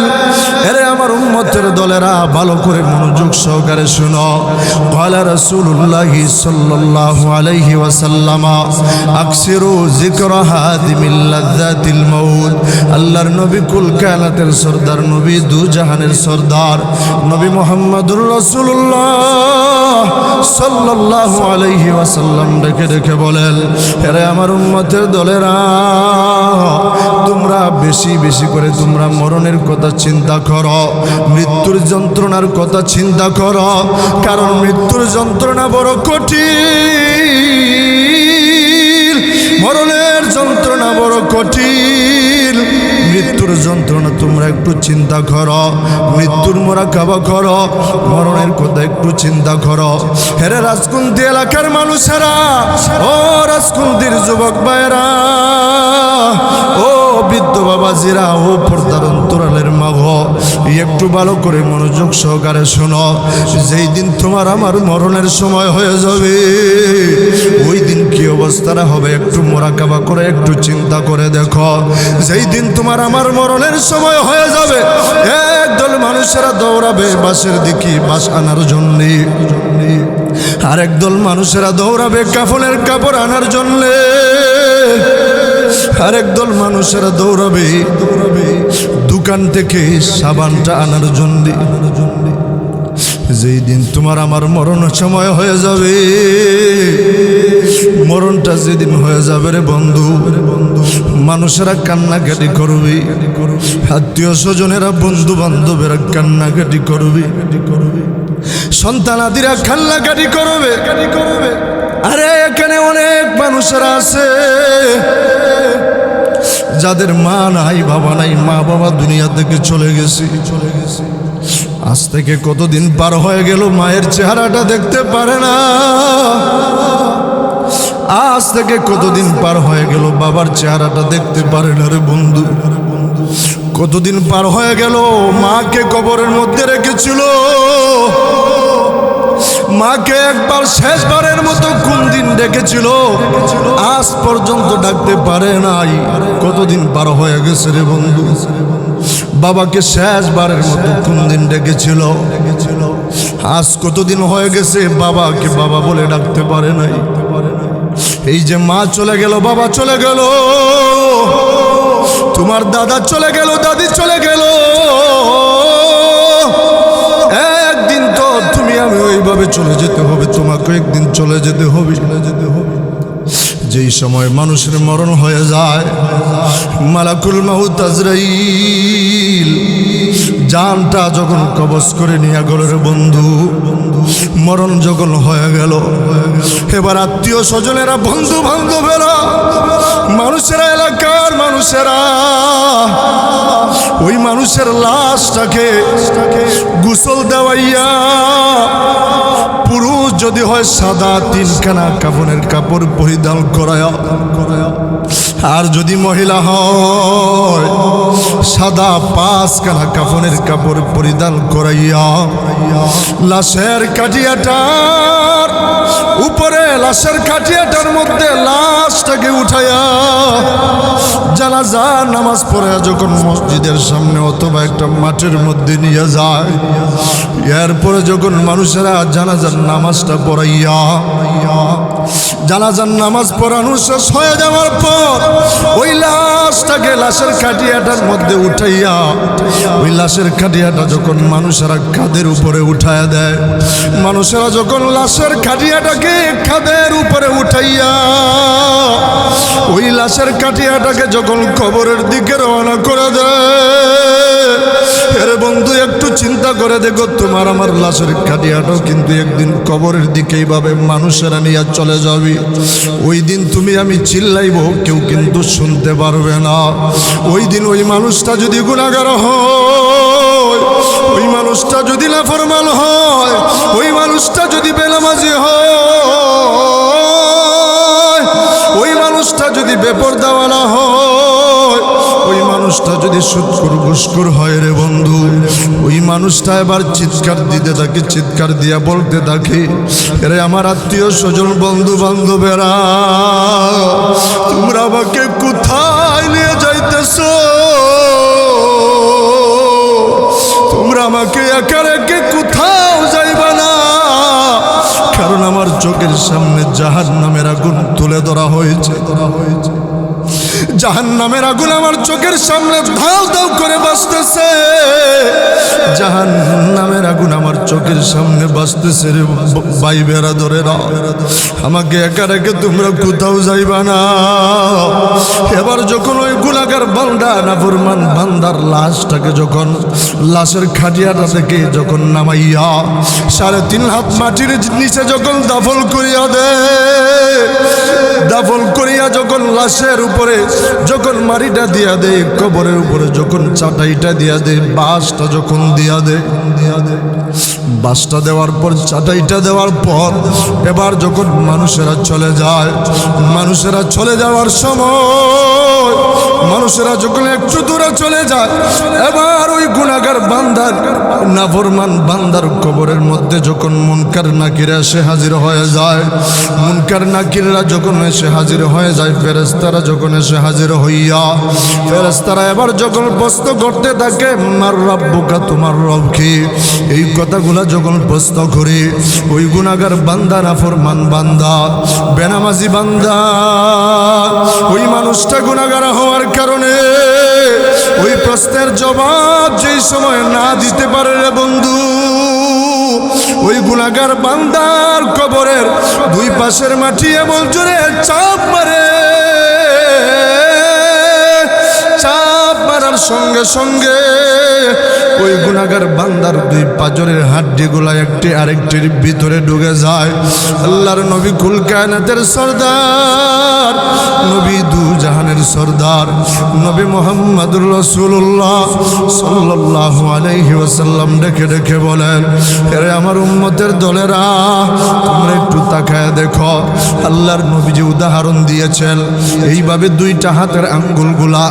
আরে আমার উম্মতের দলেরা ভালো করে মনোযোগ সহকারে শুনো। ক্বালা রাসূলুল্লাহ সাল্লাল্লাহু আলাইহি ওয়াসাল্লাম আকসিরু যিকরা হাদিমিল লাযযাতিল মাউত। আল্লাহর নবী কুল কায়নাতের সরদার নবী, দু জাহানের সরদার নবী মুহাম্মদুর রাসূলুল্লাহ সাল্লাল্লাহু আলাইহি ওয়াসাল্লাম ডেকে ডেকে বলেন, আরে আমার উম্মতের দলেরা তোমরা বেশি বেশি করে তোমরা মরণের কথা চিন্তা করো, মৃত্যুর যন্ত্রণার কথা চিন্তা করো, কারণ মৃত্যুর যন্ত্রণা বড় কঠিন, মরণের যন্ত্রণা বড় কঠিন। মৃত্যুর যন্ত্রণা তোমরা একটু চিন্তা করো, মৃত্যুর মোরাকাবা করো, মরণের কথা একটু চিন্তা করো। হেরে রাজকুন্দি এলাকার মানুষেরা, ও রাজকুন্দির যুবক ভাইরা, ও বৃদ্ধ বাবাজিরা, ও পর্দার অন্তরালের মাগ, একটু ভালো করে মনোযোগ সহকারে শোনো। যেই দিন তোমার আমার মরণের সময় হয়ে যাবে, ওই দিন কি অবস্থাটা হবে একটু মোরাকাবা করে একটু চিন্তা করে দেখো। যেই দিন তোমার আমার মরণের সময় হয়ে যাবে, একদল মানুষেরা দৌড়াবে বাসের দিকে বাস আনার জন্যে, আর একদল মানুষেরা দৌড়াবে কাফনের কাপড় আনার জন্যে, আর একদল মানুষেরা দৌড়াবে দোকান থেকে সাবানটা আনার জন্যে। যেই দিন তোমার আমার মরণ সময় হয়ে যাবে, মরণটা যেদিন হয়ে যাবে রে বন্ধু, মানুষেরা কান্নাকাটি করবে, আত্মীয় স্বজনেরা বন্ধু বান্ধবেরা কান্নাকাটি করবে, সন্তানাদিরা কান্নাকাটি করবে। আরে এখানে অনেক মানুষেরা আছে যাদের মা নাই, বাবা নাই, মা বাবা দুনিয়া থেকে চলে গেছে। আজ থেকে কতদিন পার হয়ে গেল, মায়ের চেহারাটা দেখতে পারে না। আজ থেকে কতদিন পার হয়ে গেল, বাবার চেহারাটা দেখতে পারে না রে বন্ধু। কতদিন পার হয়ে গেল, মাকে কবরের মধ্যে রেখেছিল, মাকে একবার শেষবারের মতো কোন দিন ডেকেছিল, আজ পর্যন্ত ডাকতে পারে নাই। কতদিন পার হয়ে গেছে রে বন্ধু। বাবাকে শেষবারের মতো কোন দিন ডেকেছিল, আজ কতদিন হয়ে গেছে বাবাকে বাবা বলে ডাকতে পারে নাই। এই যে মা চলে গেল, বাবা চলে গেল, তোমার দাদা চলে গেল, দাদি চলে গেল, একদিন তো তুমি আমি ওইভাবে চলে যেতে হবে, তোমাকে একদিন চলে যেতে হবে। যেই সময় মানুষের মরণ হয়ে যায়, মালাকুল মাউত আজরাইল জানটা যখন কবজ করে নিয়ে গেল রে বন্ধু, মরণ যখন হয়ে গেল, এবার আত্মীয় স্বজনেরা বন্ধু বান্ধবেরা মানুষেরা, এলাকার মানুষেরা ওই মানুষের লাশটাকে গোসল দেওয়াইয়া, পুরুষ যদি হয় সাদা 3খানা কাফনের কাপড় পরিধান করায়া, আর যদি মহিলা হয় সাদা 5খানা কাফনের কাপড় পরিধান করাইয়া, লাশের কাটিয়াটার উপরে, লাশের কাটিয়াটার মধ্যে লাশটাকে উঠাইয়া জানাজা নামাজ পড়ে যখন মসজিদের সামনে অথবা একটা মাঠের মধ্যে নিয়ে যায়, এরপরে যখন মানুষেরা জানাজার নামাজটা পড়াইয়া, জানাজার নামাজ পড়ানো শেষ হয়ে যাওয়ার পর ওই লাশটাকে লাশের খাটিয়াটার মধ্যে উঠাইয়া, ওই লাশের খাটিয়াটা যখন মানুষেরা কাঁধের উপরে উঠাইয়া দেয়, মানুষেরা যখন লাশের খাটিয়াটাকে কাঁধের উপরে উঠাইয়া ওই লাশের খাটিয়াটাকে যখন কবরের দিকে রওনা করে দেয়, আরে বন্ধু একটু চিন্তা করে দেখো, তোমার আমার লাশের খাটিয়াটাও কিন্তু একদিন কবরের দিকে এইভাবে মানুষেরা নিয়ে চলে যাবে। ওই দিন তুমি আমি চিল্লাইব, কেউ কিন্তু শুনতে পারবে না। ওই দিন ওই মানুষটা যদি গুনাহগার হয়, ওই মানুষটা যদি নাফরমান হয়, ওই মানুষটা যদি বেনামাজি হয়, ওই মানুষটা যদি বেপরদাওয়ালা হয়, ওই মানুষটা যদি সুদখোর ঘুষখোর হয় রে বন্ধু। ওই মানুষটা এবার চিৎকার দিতে থাকে, চিৎকার দিয়া বলতে থাকে, আরে আমার আত্মীয় স্বজন বন্ধু বান্ধবেরা, তোমরা আমাকে কোথায় নিয়ে যাইতেছো? তোমরা আমাকে একা রেখে কোথাও যাইবা না, কারণ আমার চোখের সামনে জাহান্নামের আগুন তুলে ধরা হয়েছে। জাহান্নামের আগুন আমার চোখের সামনে ধাও ধাও করে বাজতেছে। জাহান্নামের আগুন আমার চোখের সামনে বাজতেছে রে ভাই বেরাদরেরা, আমাকে একা রেখে তোমরা কোথাও যাইবা না। এবার যখন ওই গুনাহগার বান্দা, নাফরমান বান্দার লাশটাকে যখন লাশের খাটিয়াটা থেকে যখন নামাইয়া 3.5 হাত মাটির নিচে যখন দাফন করিয়া দেয়, দাফন করিয়া যখন লাশের উপরে যখন মাটিটা দিয়া দেয়, কবরের উপরে যখন চাটাইটা দিয়া দেয়, বাঁশটা যখন দিয়া দেয়, বাঁশটা দেওয়ার পর চাটাইটা দেওয়ার পর এবার যখন মানুষেরা চলে যায়, মানুষেরা চলে যাওয়ার সময়, মানুষেরা যখন একটু দূরে চলে যায়, এবার ওই গুনাহগার বান্দার, নাফরমান বান্দার কবরের মধ্যে যখন মুনকার নাকিরা এসে হাজির হয়ে যায়, মুনকার নাকিররা যখন এসে হাজির হয়ে যায়, ফেরেশতারা যখন এসে হাজির হইয়া, ফেরেশতারা এবার যখন প্রশ্ন করতে থাকে, মার রাব্বুকা, তোমার রব কি? এই কথাগুলা যখন প্রশ্ন করে ওই গুনাহগার বান্দা, নাফরমান বান্দা, বেনামাজি বান্দা, ওই মানুষটা গুনাহগার হওয়ার কারণে ওই প্রশ্নের জবাব যেই সময় না দিতে পারে রে বন্ধু, ওই গুনাহগার বান্দার কবরের দুই পাশের মাটি এমন জোরে চাপ মারে, চাপ মারার সঙ্গে সঙ্গে ওই গুনাহগার বান্দার দুই পাজরের হাড্ডিগুলা একটি আরেকটির ভিতরে ঢুকে যায়। আল্লাহর নবী কুল কায়নাতের সরদার, নবী দু জাহানের সরদার, নবী মুহাম্মদুর রাসূলুল্লাহ সাল্লাল্লাহু আলাইহি ওয়াসাল্লাম ডেকে ডেকে বলেন, আরে আমার উম্মতের দলেরা, তোমরা একটু তাকায় দেখো, আল্লাহর নবী যে উদাহরণ দিয়েছেন, এইভাবে দুইটা হাতের আঙ্গুলগুলা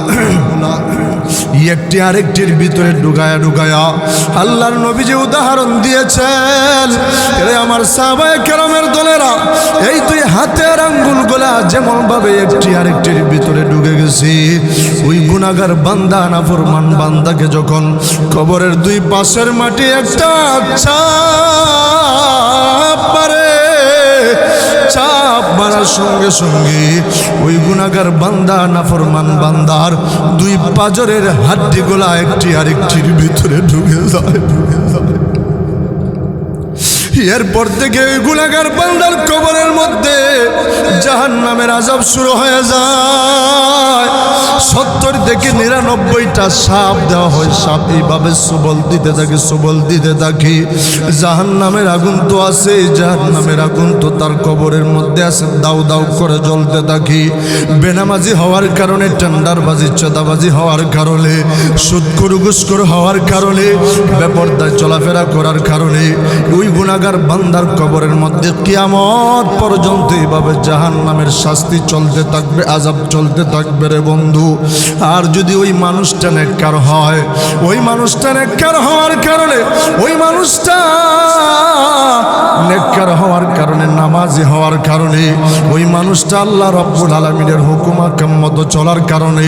একটি আরেকটির ভিতরে ঢুকায়া ঢুকায়া আল্লাহর নবী যে উদাহরণ দিয়েছেন, এরে আমার সাহাবায়ে কেরামের দলেরা, এই দুই হাতের আঙ্গুলগুলা যেমন ভাবে একটি আরেকটির ভিতরে ঢুকে গেছে, ওই গুনাহগার বান্দা, নাফরমান বান্দাকে যখন কবরের দুই পাশের মাটি একটা চাপ মারে, চাপ মারার সঙ্গে সঙ্গে ওই গুনাহগার বান্দা, নাফরমান বান্দার দুই পাজরের হাড্ডিগুলা একটি আরেকটির ভিতরে ঢুকে যায়। এরপর থেকে ওই গুনাহগার বান্দার কবরের মধ্যে জাহান্নামের আযাব শুরু হয়ে যায়। 70 থেকে 99টা সাপ দেওয়া হয়, সাপ এইভাবে সবল দিতে থাকে, সবল দিতে থাকে। জাহান্নামের আগুন তো আছে, জাহান্নামের আগুন তো তার কবরের মধ্যে আছে, দাউ দাউ করে জ্বলতে থাকে। বেনামাজি হওয়ার কারণে, টেন্ডারবাজি চাঁদাবাজি হওয়ার কারণে, সুদখোর ঘুষখোর হওয়ার কারণে, বেপরদায় চলাফেরা করার কারণে ওই গুনাহগার বান্দার কবরের মধ্যে কিয়ামত পর্যন্ত এইভাবে জাহান্নামের শাস্তি চলতে থাকবে, আযাব চলতে থাকবে রে বন্ধু। আর যদি ওই মানুষটা নেককার হয়, ওই মানুষটা নেককার হওয়ার কারণে, ওই মানুষটা নেককার হওয়ার কারণে, নামাজি হওয়ার কারণে, ওই মানুষটা আল্লাহ রাব্বুল আলামিনের হুকুম আহকাম মতো চলার কারণে,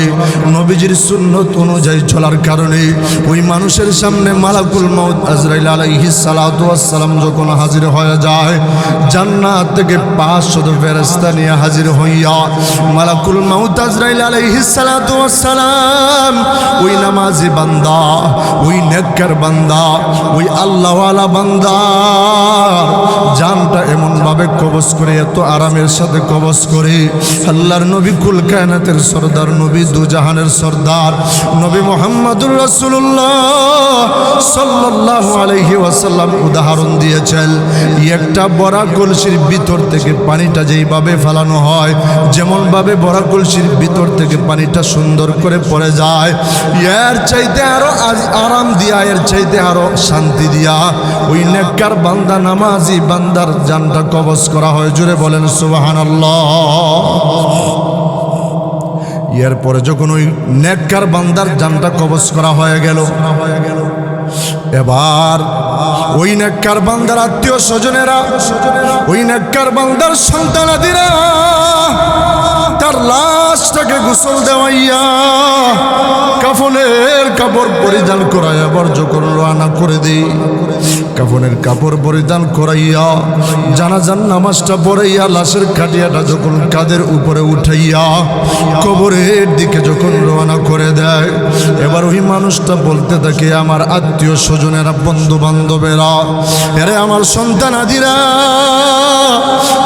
নবীজির সুন্নত অনুযায়ী চলার কারণে, ওই মানুষের সামনে মালাকুল মউত আজরাইল আলাইহিস সালাতু ওয়াস সালাম যখন হাজির হয়ে যায়, জান্নাত থেকে 500 ফেরেশতা নিয়ে হাজির হইয়া মালাকুল মউত আজরাইল আলাইহিস সালাতু ওয়াস সালাম ওই নামাজি বান্দা, ওই নেককার বান্দা, ওই আল্লাহওয়ালা বান্দা জানটা এমন ভাবে কবজ করে, এত আরামের সাথে কবজ করে, আল্লাহর নবী কুল কায়নাতের সরদার, নবী দু জাহানের সরদার, নবী মুহাম্মদুর রাসূলুল্লাহ সাল্লাল্লাহু আলাইহি ওয়াসাল্লাম উদাহরণ দিয়েছেন। একটা বড়া কলসির ভিতর থেকে পানিটা যেইভাবে ফেলানো হয়, যেমন ভাবে বড়া কলসির ভিতর থেকে পানিটা সুন্দর করে পড়ে যায়, এর চাইতে আরো আরাম দিয়া, এর চাইতে আরো শান্তি দিয়া ওই নেককার বান্দা, নামাজি বান্দার জানটা কবজ করা হয়। জোরে বলেন সুবহানাল্লাহ। এরপরে যখন ওই নেককার বান্দার জানটা কবজ করা হয়ে গেল, এবার ওই নেককার বান্দার আত্মীয় স্বজনেরা, ওই নেককার বান্দার সন্তানাদিরা তার লাশটাকে গোসল দেওয়াইয়া কাফনের কাপড় পরিধান করাইয়া আবার যখন রওনা করে দেই, কাফনের কাপড় পরিধান করাইয়া জানাজার নামাজটা পড়াইয়া লাশের খাটিয়াটা যখন কাঁধের উপরে উঠাইয়া কবরের দিকে যখন রওনা করে দেয়, এবার ওই মানুষটা বলতে থাকে, আমার আত্মীয় স্বজনেরা, বন্ধু বান্ধবেরা, আরে আমার সন্তানাদিরা,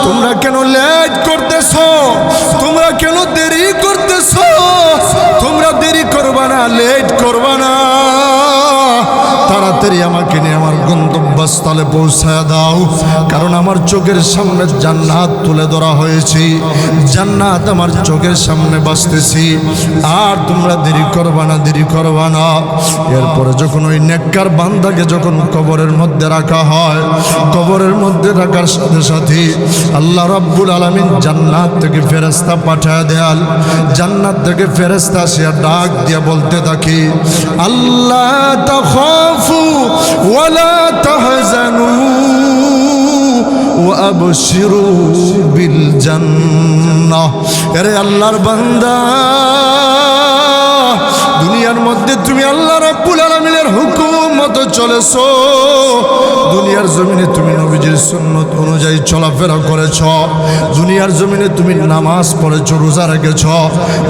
তোমরা কেন লেট করতেছ? তোমরা কেন দেরি করতেছ? তোমরা দেরি করবা না, লেট করবা না, তাড়াতাড়ি আমাকে নিয়ে আমার গন্তব্যস্থলে পৌঁছায় দাও, কারণ আমার চোখের সামনে জান্নাত তুলে ধরা হয়েছে, জান্নাত আমার চোখের সামনে বাসতেছি, আর তোমরা দেরি করবা না, দেরি করবা না। এরপরে যখন ওই নেককার বান্দাকে যখন কবরের মধ্যে রাখা হয়, কবরের মধ্যে রাখার সাথে সাথে আল্লাহ রাব্বুল আলামিন জান্নাত থেকে ফেরেশতা পাঠায় দেয়াল, জান্নাত থেকে ফেরেশতা আসিয়া ডাক দিয়া বলতে থাকে, আল্লাহ তাখাফু ওয়ালা তাহজানু ওয়া আবশিরু বিল জান্নাহ। আরে আল্লাহর বান্দা, দুনিয়ার মধ্যে তুমি আল্লাহ রাব্বুল আলামিনের হুকুম মতো চলেছো, দুনিয়ার জমিনে তুমি নবীজির সুন্নত অনুযায়ী চলাফেরা করেছ, দুনিয়ার জমিনে তুমি নামাজ পড়েছ, রোজা রেখেছ,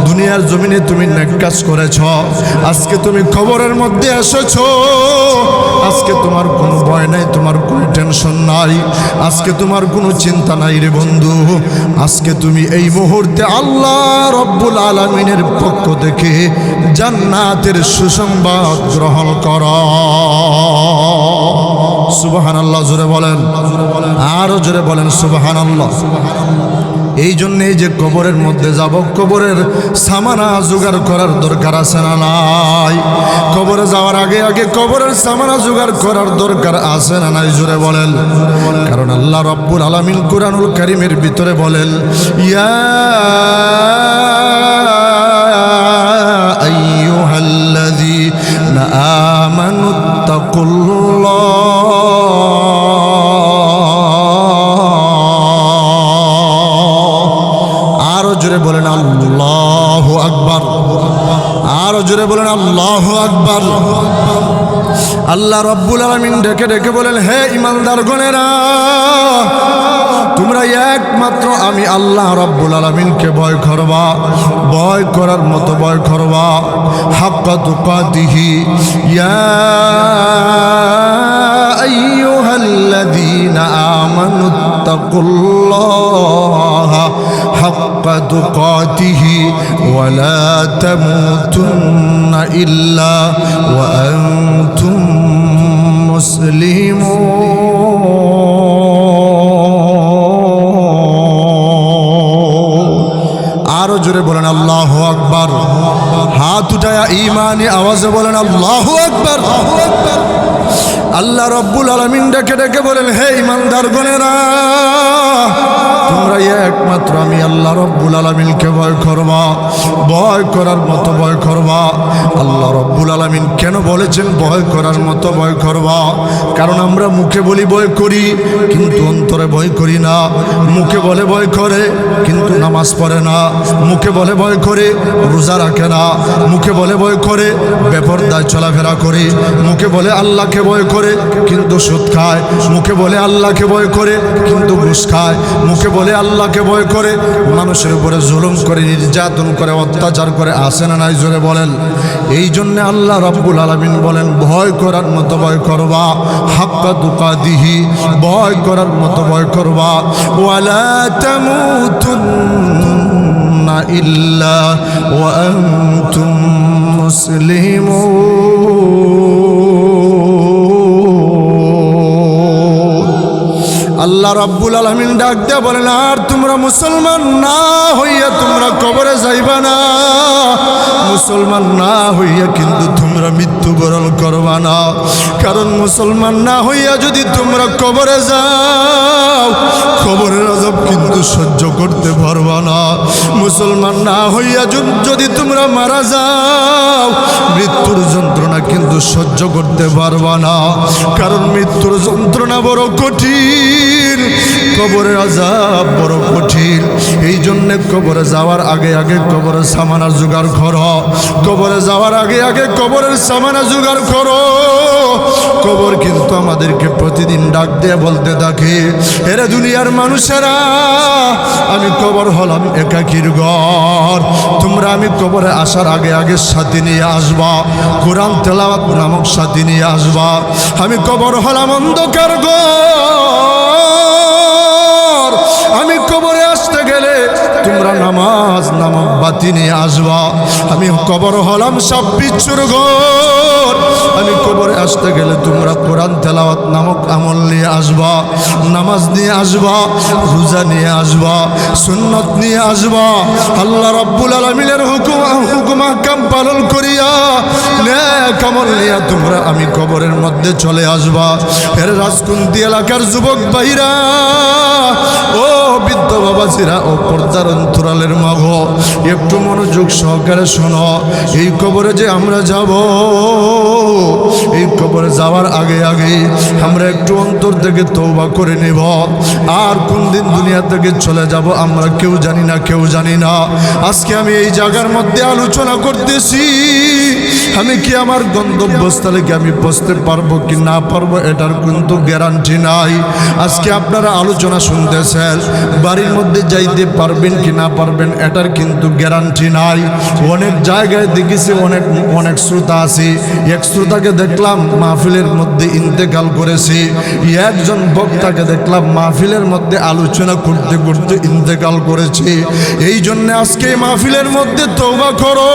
দুনিয়ার জমিনে তুমি নেক কাজ করেছ, আজকে তুমি কবরের মধ্যে এসেছো, আজকে তোমার কোনো ভয় নাই, তোমার কোনো টেনশন নাই, আজকে তোমার কোনো চিন্তা নাই রে বন্ধু। আজকে তুমি এই মুহূর্তে আল্লাহ রাব্বুল আলামিনের পক্ষ থেকে জান্নাতের সুসংবাদ গ্রহণ কর। সুবহানাল্লাহ, জোরে বলেন, আরো জোরে বলেন সুবহানাল্লাহ। এই জন্যে যে কবরের মধ্যে যাব, কবরের সামানা জোগাড় করার দরকার আছে না নাই? কবরে যাওয়ার আগে আগে কবরের সামানা জোগাড় করার দরকার আছে না নাই? জোরে বলেন। কারণ আল্লাহ রাব্বুল আলামিন কুরআনুল কারীমের ভিতরে বলেন, ইয়া আইয়ুহাল্লাযীনা আমানুত্তাকুল্লাহ, আরো জোরে বলেন আল্লাহু আকবার, আরো জোরে বলেন আল্লাহু আকবার। আল্লাহ রাব্বুল আলামিন ডেকে ডেকে বলেন, হে ঈমানদারগণেরা, তোমরা একমাত্র আমি আল্লাহ রাব্বুল আলামিনকে ভয় করবা, ভয় করার মতো ভয় করবা, হাক্কা তুকাতিহি। ইয়া আইয়ুহাল্লাযীনা আমানুত্তাকুল্লাহা হাক্কা তুকাতিহি ওয়া লা তামুতুন্না ইল্লা ওয়া আনতুম মুসলিমুন। আরো জোরে বলেন আল্লাহু আকবার। হাত উঠায়া ঈমানি আওয়াজে বলেন আল্লাহু আকবার। আল্লাহ রাব্বুল আলামিন ডেকে ডেকে বলেন, হে ঈমানদারগণেরা, তোমরা একমাত্র আমি আল্লাহ রাব্বুল আলামিনকে ভয় করবা, ভয় করার মতো ভয় করবা। আল্লাহ রাব্বুল আলামিন কেন বলেছেন ভয় করার মতো ভয় করবা? কারণ আমরা মুখে বলি ভয় করি, কিন্তু অন্তরে ভয় করি না। মুখে বলে ভয় করে, কিন্তু নামাজ পড়ে না। মুখে বলে ভয় করে, রোজা রাখে না। মুখে বলে ভয় করে, বেপরদায় চলাফেরা করে। মুখে বলে আল্লাহকে ভয় করে, কিন্তু সুদ খায়। মুখে বলে আল্লাহকে ভয় করে, কিন্তু ঘুষ খায়। মুখে বলে আল্লাহকে ভয় করে, মানুষের উপরে জুলুম করে, নির্যাতন করে, অত্যাচার করে। আসে না নাই? জোরে বলেন। এই জন্য আল্লাহ রাব্বুল আলামিন বলেন, ভয় করার মতো ভয় করবা, হাক্কা তুকাতিহি, ভয় করার মতো ভয় করবা। ওয়ালা তামুতুন্না ইল্লা ওয়া আনতুম মুসলিমুন। আল্লাহ রাব্বুল আলামিন ডাক দিয়ে বলেন, আর তোমরা মুসলমান না হইয়া তোমরা কবরে যাইবা না। মুসলমান না হইয়া কিন্তু তোমরা মৃত্যুবরণ করবা না। কারণ মুসলমান না হইয়া যদি তোমরা কবরে যাও, কবরের আযাব কিন্তু কিন্তু সহ্য করতে পারবা না। মুসলমান না হইয়া যদি তোমরা মারা যাও, মৃত্যুর যন্ত্রণা কিন্তু সহ্য করতে পারবা না, কারণ মৃত্যুর যন্ত্রণা বড় কঠিন, কবরের আযাব বড় কঠিন। এই জন্যে কবরে যাওয়ার আগে আগে কবরের সামানা জোগাড় করো, কবরে যাওয়ার আগে আগে কবরের সামানা জোগাড় করো। কবর কিন্তু আমাদেরকে প্রতিদিন ডাক দিয়ে বলতে থাকে, এরা দুনিয়ার মানুষেরা, আমি কবর হলাম একাকির ঘর, তোমরা আমি কবরে আসার আগে আগে সাথী নিয়ে আসবা, কোরআন তেলাওয়াত নামক সাথী নিয়ে আসবা। আমি কবর হলাম অন্ধকার ঘর, আমি কবরে আসতে গেলে তোমরা নামাজ নামক বাতি নিয়ে আসবা। আমি কবর হলাম সব বিচ্ছুর ঘর, আমি কবরে আসতে গেলে তোমরা কোরআন তেলাওয়াত নামক আমল নিয়ে আসবা, নামাজ নিয়ে আসবা, রোজা নিয়ে আসবা, সুন্নত নিয়ে আসবা। আল্লাহ রাব্বুল আলামিনের হুকুম আহকাম পালন করিয়া নেক আমল নিয়ে তোমরা আমি কবরের মধ্যে চলে আসবা। এর রাজকুন্দি এলাকার যুবক ভাইরা, ও বৃদ্ধ বাবাজিরা, ও পর্দার অন্তরালের মাগো, একটু মনোযোগ সহকারে শোনো। এই কবরে যে আমরা যাব, এই কবরে যাওয়ার আগে আগে আমরা একটু অন্তর থেকে তওবা করে নেব। আর কোন দিন দুনিয়া থেকে চলে যাব আমরা কেউ জানি না, কেউ জানি না। আজকে আমি এই জায়গার মধ্যে আলোচনা করতেছি, আমি কি আমার গন্তব্যস্থলে কি আমি পৌঁছতে পারবো কি না পারবো এটার কিন্তু গ্যারান্টি নাই। আজকে আপনারা আলোচনা শুনতেছেন, বাড়ির মধ্যে যাইতে পারবেন কি না পারবেন এটার কিন্তু গ্যারান্টি নাই। অনেক জায়গায় দেখেছি অনেক অনেক শ্রোতা আছে, এক শ্রোতাকে দেখলাম মাহফিলের মধ্যে ইন্তেকাল করেছে, একজন বক্তাকে দেখলাম মাহফিলের মধ্যে আলোচনা করতে করতে ইন্তেকাল করেছে। এই জন্য আজকে মাহফিলের মধ্যে তওবা করো,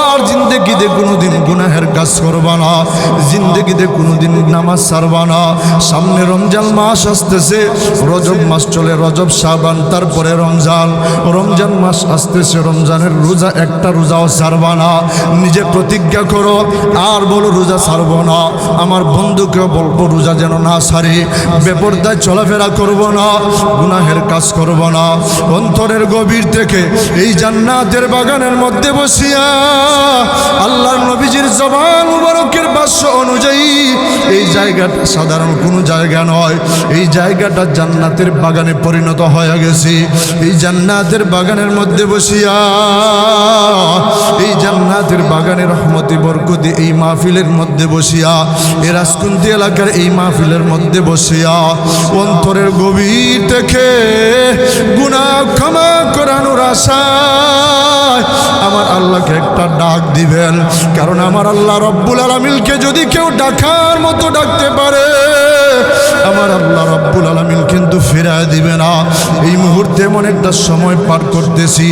আর জিন্দেগিতে কোনোদিন গুনাহের কাজ করবা না, জিন্দেগিতে কোনোদিন নামাজ ছাড়বা না। সামনে রমজান মাস আসতেছে, রজব মাস চলে, রজব শাবান, তারপরে রমজান, রমজান মাস আসতেছে, রমজানের রোজা একটা রোজাও ছাড়বা না। নিজে প্রতিজ্ঞা করো আর বলো রোজা ছাড়বো না। আমার বন্ধুকেও বলবো রোজা যেন না ছাড়ে, বেপরদায় চলাফেরা করব না, গুনাহের কাজ করব না। অন্তরের গভীর থেকে এই জান্নাতের বাগানের মধ্যে বসিয়া আল্লাহর নবীজির জবান মুবারকের ভাষ্য অনুযায়ী এই জায়গাটা সাধারণ কোনো জায়গা নয়, এই জায়গাটা জান্নাতের বাগানে পরিণত হয়ে গেছে। এই জান্নাতের বাগানের মধ্যে বসিয়া, এই জান্নাতের বাগানের রহমতি বরকতি এই মাহফিলের মধ্যে বসিয়া, এই রাজকুন্দি এলাকার এই মাহফিলের মধ্যে বসিয়া অন্তরের গভীর থেকে গুনাহ ক্ষমা করানোর আশায় আমার আল্লাহকে একটা ডাক দিবেন। কারণ আমার আল্লাহ রব্বুল আলামিনকে যদি কেউ ডাকার মতো ডাকতে পারে, আমার আল্লাহ রব্বুল আলামিন কিন্তু ফিরায় দিবে না। এই মুহূর্তে এমন একটা সময় পার করতেছি,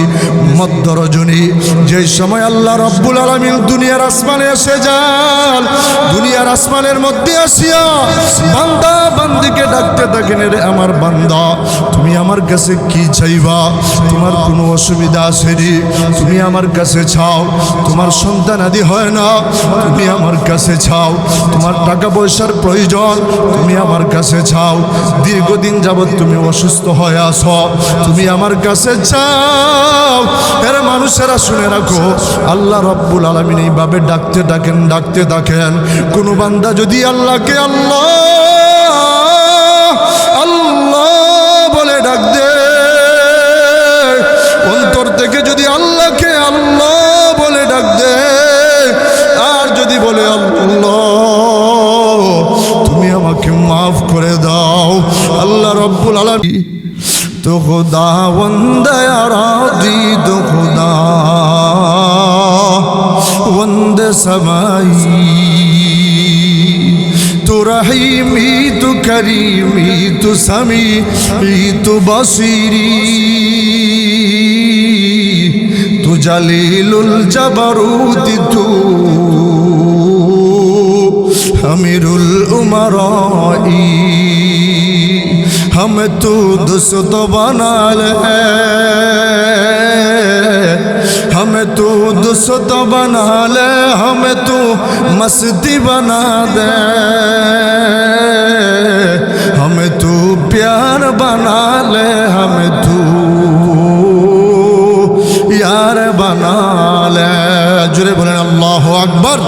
মধ্য রজনী, যেই সময় আল্লাহ রব্বুল আলামিন দুনিয়ার আসমানে এসে যান, দুনিয়ার আসমানের মধ্যে আসিয়া বান্দা বান্দিকে ডাকতে থাকেন, রে আমার বান্দা তুমি আমার কাছে কি চাইবা, তোমার কোনো অসুবিধা আছে রে, তুমি আমার কাছে চাও। তোমার সন্তান আদি হয় না, তুমি আমার কাছে চাও। তোমার টাকা পয়সার প্রয়োজন, তুমি আমার কাছে চাও। দীর্ঘদিন যাবৎ তুমি অসুস্থ হয়ে আছো, তুমি আমার কাছে চাও। এর মানুষেরা শুনে রাখো, আল্লাহ রব্বুল আলামিন এইভাবে ডাকতে থাকেন, ডাকতে থাকেন। কোন বান্দা যদি আল্লাহকে আল্লাহ আল্লাহ বলে ডাক দে, অন্তর থেকে যদি আল্লাহকে আল্লাহ বলে ডাক দে, আর যদি বলে আল্লাহ তুমি আমাকে মাফ করে দাও, আল্লাহ রব্বুল আলামিন তো খুদা বন্দে রাজি, তো খুদা বন্দে সমাই, তো রহিমি, তো করিমি, তো সামি, তো বসিরি, তো জলিলুল জবরুতি, তো আমিরুল উমরাই, हम तो दुस्त बना ले, हमें तो दुस्त बना ले, हमें तो मस्ती बना दे, हमें तो प्यार बना ले, हम বানালে। জুড়ে বলেন আল্লাহু আকবার।